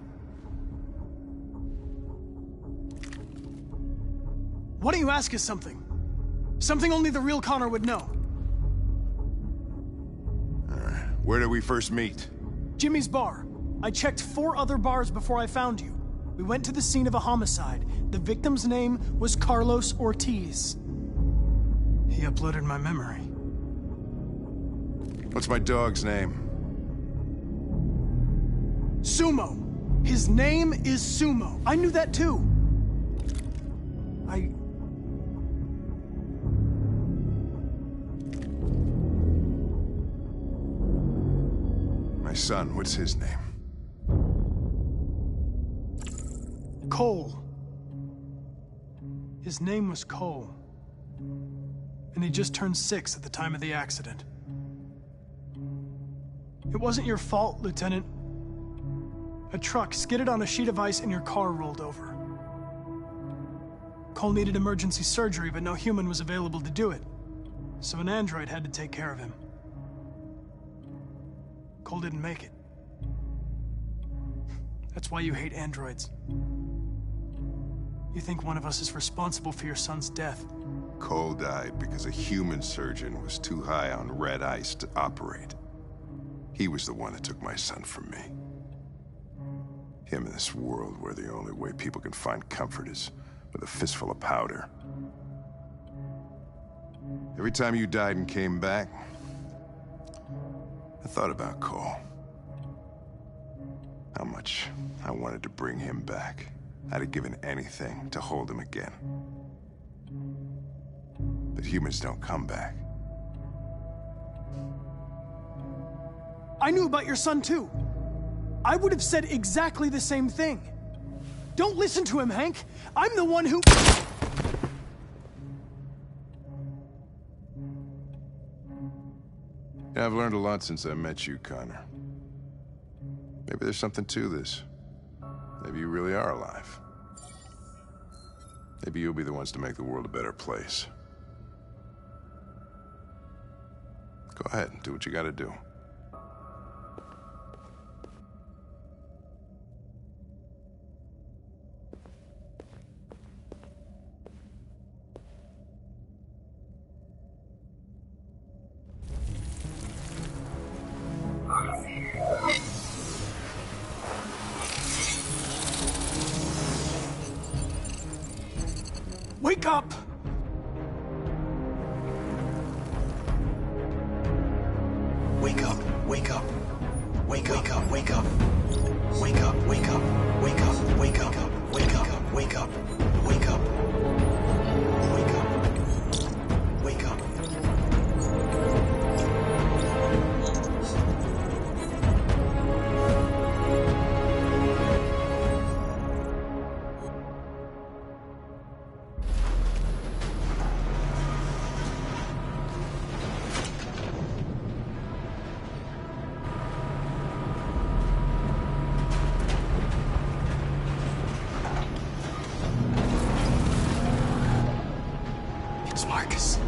Why don't you ask us something? Something only the real Connor would know. Where did we first meet? Jimmy's bar. I checked 4 other bars before I found you. We went to the scene of a homicide. The victim's name was Carlos Ortiz. He uploaded my memory. What's my dog's name? Sumo. His name is Sumo. I knew that too. My son, what's his name? Cole. His name was Cole. And he just turned 6 at the time of the accident. It wasn't your fault, Lieutenant. A truck skidded on a sheet of ice and your car rolled over. Cole needed emergency surgery, but no human was available to do it. So an android had to take care of him. Cole didn't make it. That's why you hate androids. You think one of us is responsible for your son's death. Cole died because a human surgeon was too high on red ice to operate. He was the one that took my son from me. Him in this world where the only way people can find comfort is with a fistful of powder. Every time you died and came back, I thought about Cole. How much I wanted to bring him back. I'd have given anything to hold him again. But humans don't come back. I knew about your son too. I would have said exactly the same thing. Don't listen to him, Hank. I'm the one who... Yeah, I've learned a lot since I met you, Connor. Maybe there's something to this. Maybe you really are alive. Maybe you'll be the ones to make the world a better place. Go ahead, do what you gotta do. Wake up! Wake up, wake up. Wake up, wake up. Wake up, wake up. Wake up, wake up. Wake up, wake up. Wake up. Wake up. Wake up. Marcus.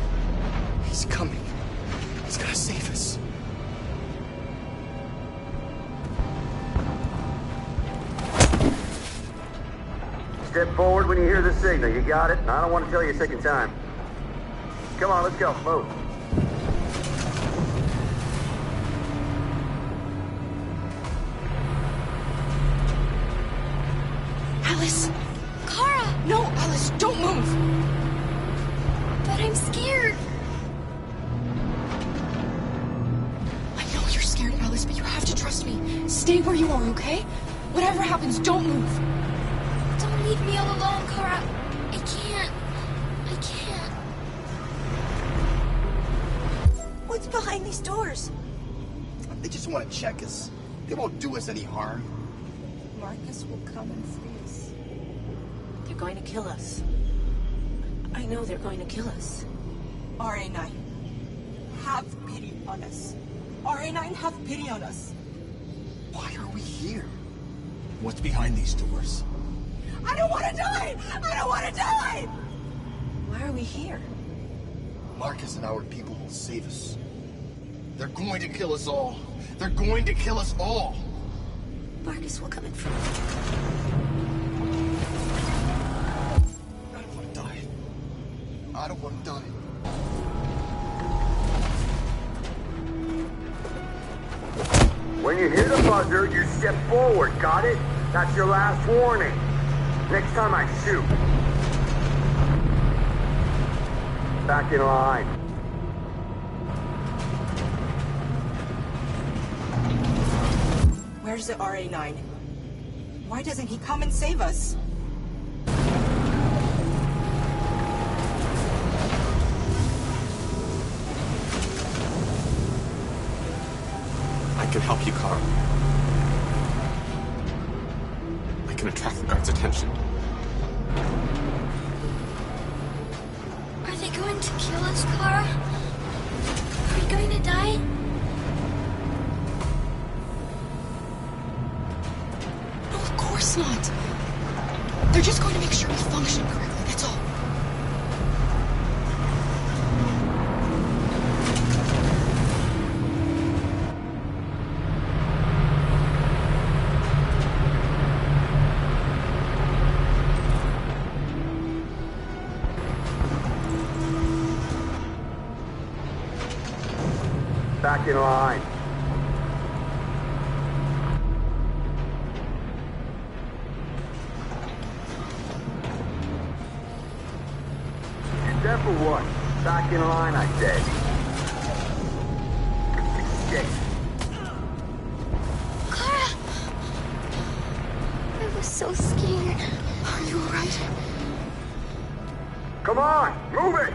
He's coming. He's gonna save us. Step forward when you hear the signal. You got it? I don't want to tell you a second time. Come on, let's go. Move. Alice! Kara! No, Alice, don't move! But I'm scared. I know you're scared, Alice, but you have to trust me. Stay where you are, okay? Whatever happens, don't move. Don't leave me all alone, Kara. I can't. I can't. What's behind these doors? They just want to check us. They won't do us any harm. Marcus will come and free us. They're going to kill us. I know they're going to kill us. RA9, have pity on us. RA9, have pity on us. Why are we here? What's behind these doors? I don't want to die! I don't want to die! Why are we here? Marcus and our people will save us. They're going to kill us all. They're going to kill us all. Marcus will come in front. I don't want to die. I don't want to die. When you hear the buzzer, you step forward. Got it? That's your last warning. Next time I shoot. Back in line. Where's the RA9? Why doesn't he come and save us? I can help you, Carl. I can attract the guards' attention. Are they going to kill us, Kara? Are we going to die? No, of course not. They're just going to make sure we function correctly, that's all. Back in line. Step or what? Back in line, I said. Escape. Kara! I was so scared. Are you alright? Come on, move it!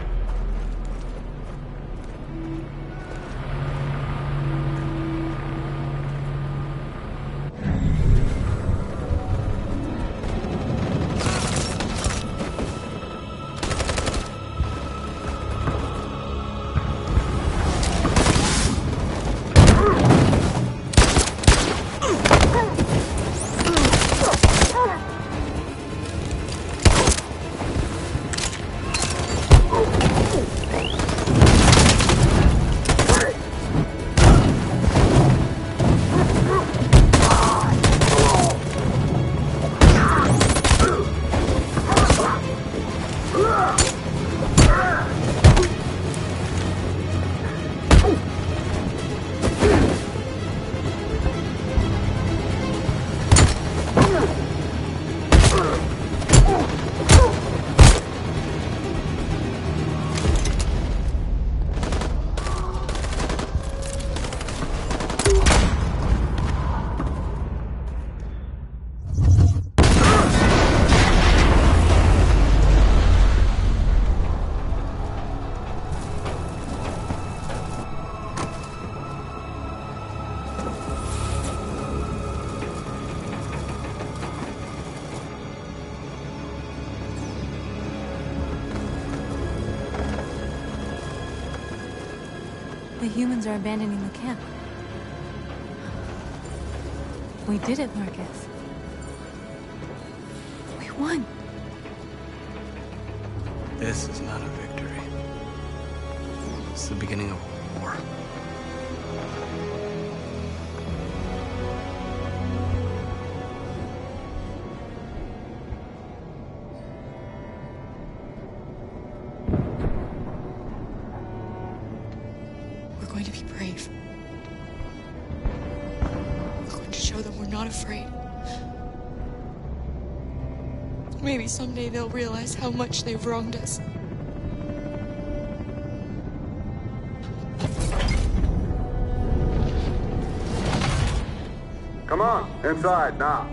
The humans are abandoning the camp. We did it, Marcus. We won. This is not a victory. It's the beginning of war. We're going to be brave. We're going to show them we're not afraid. Maybe someday they'll realize how much they've wronged us. Come on, inside now.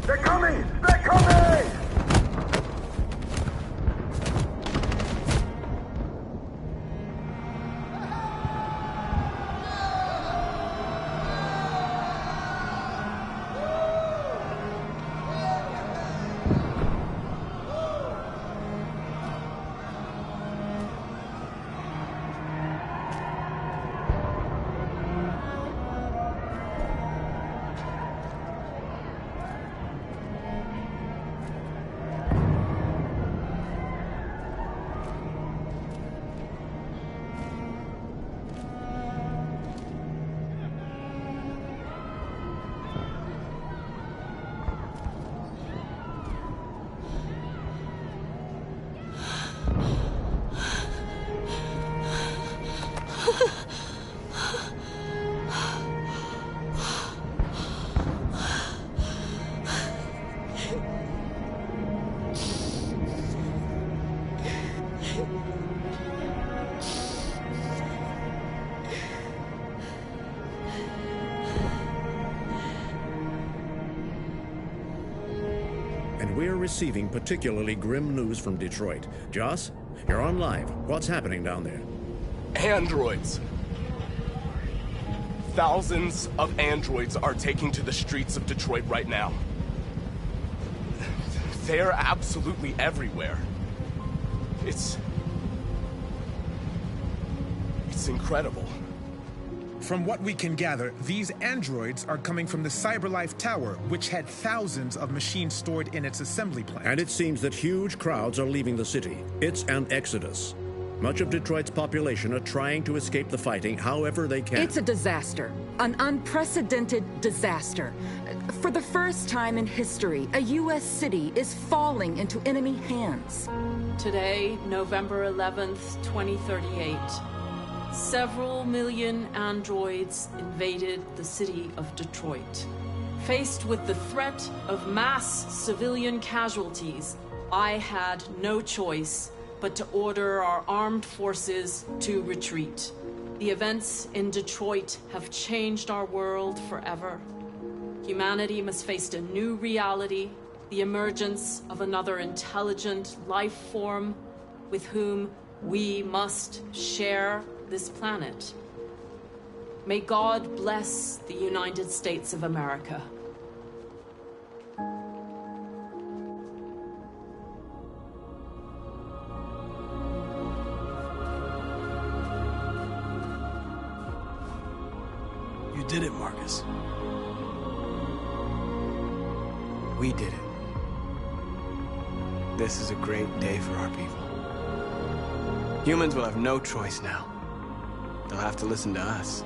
They're coming! They're coming! And we're receiving particularly grim news from Detroit. Joss, you're on live. What's happening down there? Androids. Thousands of androids are taking to the streets of Detroit right now. They're absolutely everywhere. It's incredible. From what we can gather, these androids are coming from the CyberLife Tower, which had thousands of machines stored in its assembly plant. And it seems that huge crowds are leaving the city. It's an exodus. Much of Detroit's population are trying to escape the fighting however they can. It's a disaster. An unprecedented disaster. For the first time in history, a U.S. city is falling into enemy hands. Today, November 11th, 2038. Several million androids invaded the city of Detroit. Faced with the threat of mass civilian casualties, I had no choice but to order our armed forces to retreat. The events in Detroit have changed our world forever. Humanity must face a new reality, the emergence of another intelligent life form with whom we must share this planet. May God bless the United States of America. You did it, Marcus. We did it. This is a great day for our people. Humans will have no choice now. They'll have to listen to us.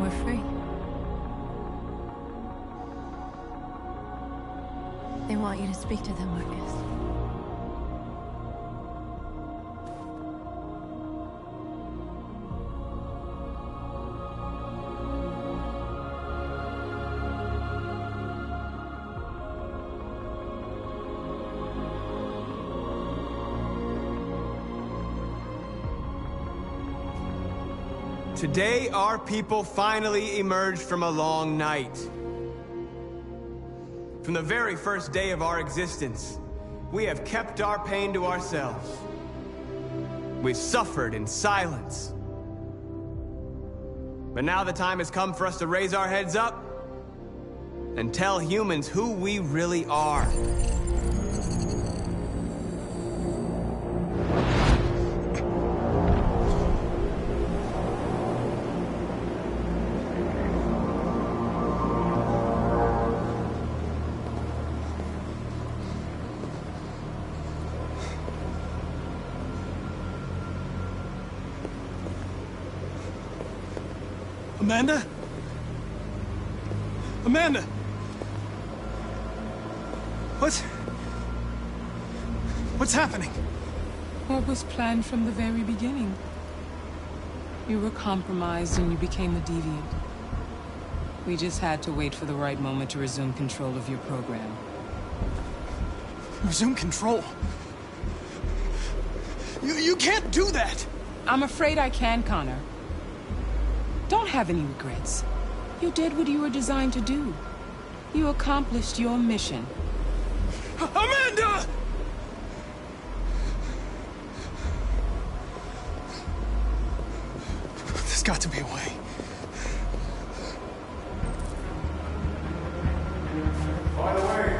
We're free. They want you to speak to them, Marcus. Today, our people finally emerged from a long night. From the very first day of our existence, we have kept our pain to ourselves. We've suffered in silence. But now the time has come for us to raise our heads up and tell humans who we really are. Amanda? Amanda! What's happening? What was planned from the very beginning? You were compromised and you became a deviant. We just had to wait for the right moment to resume control of your program. Resume control? You can't do that! I'm afraid I can, Connor. Don't have any regrets. You did what you were designed to do. You accomplished your mission. Amanda! There's got to be a way. By the way.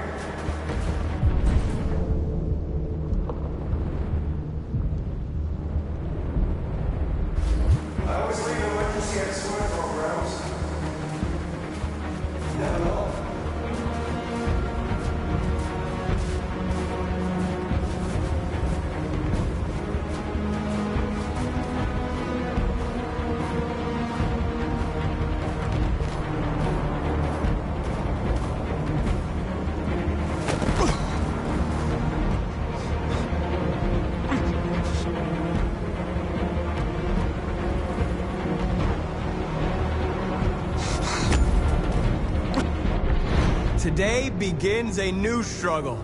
I always leave electricity at swimming programs. Never know. Today begins a new struggle.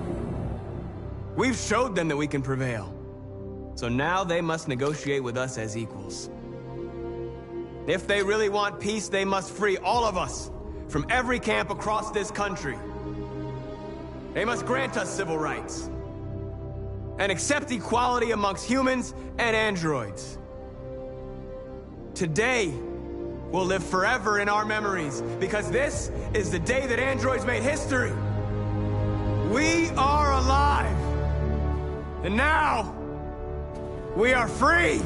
We've showed them that we can prevail. So now they must negotiate with us as equals. If they really want peace, they must free all of us from every camp across this country. They must grant us civil rights and accept equality amongst humans and androids. Today will live forever in our memories, because this is the day that androids made history. We are alive. And now, we are free.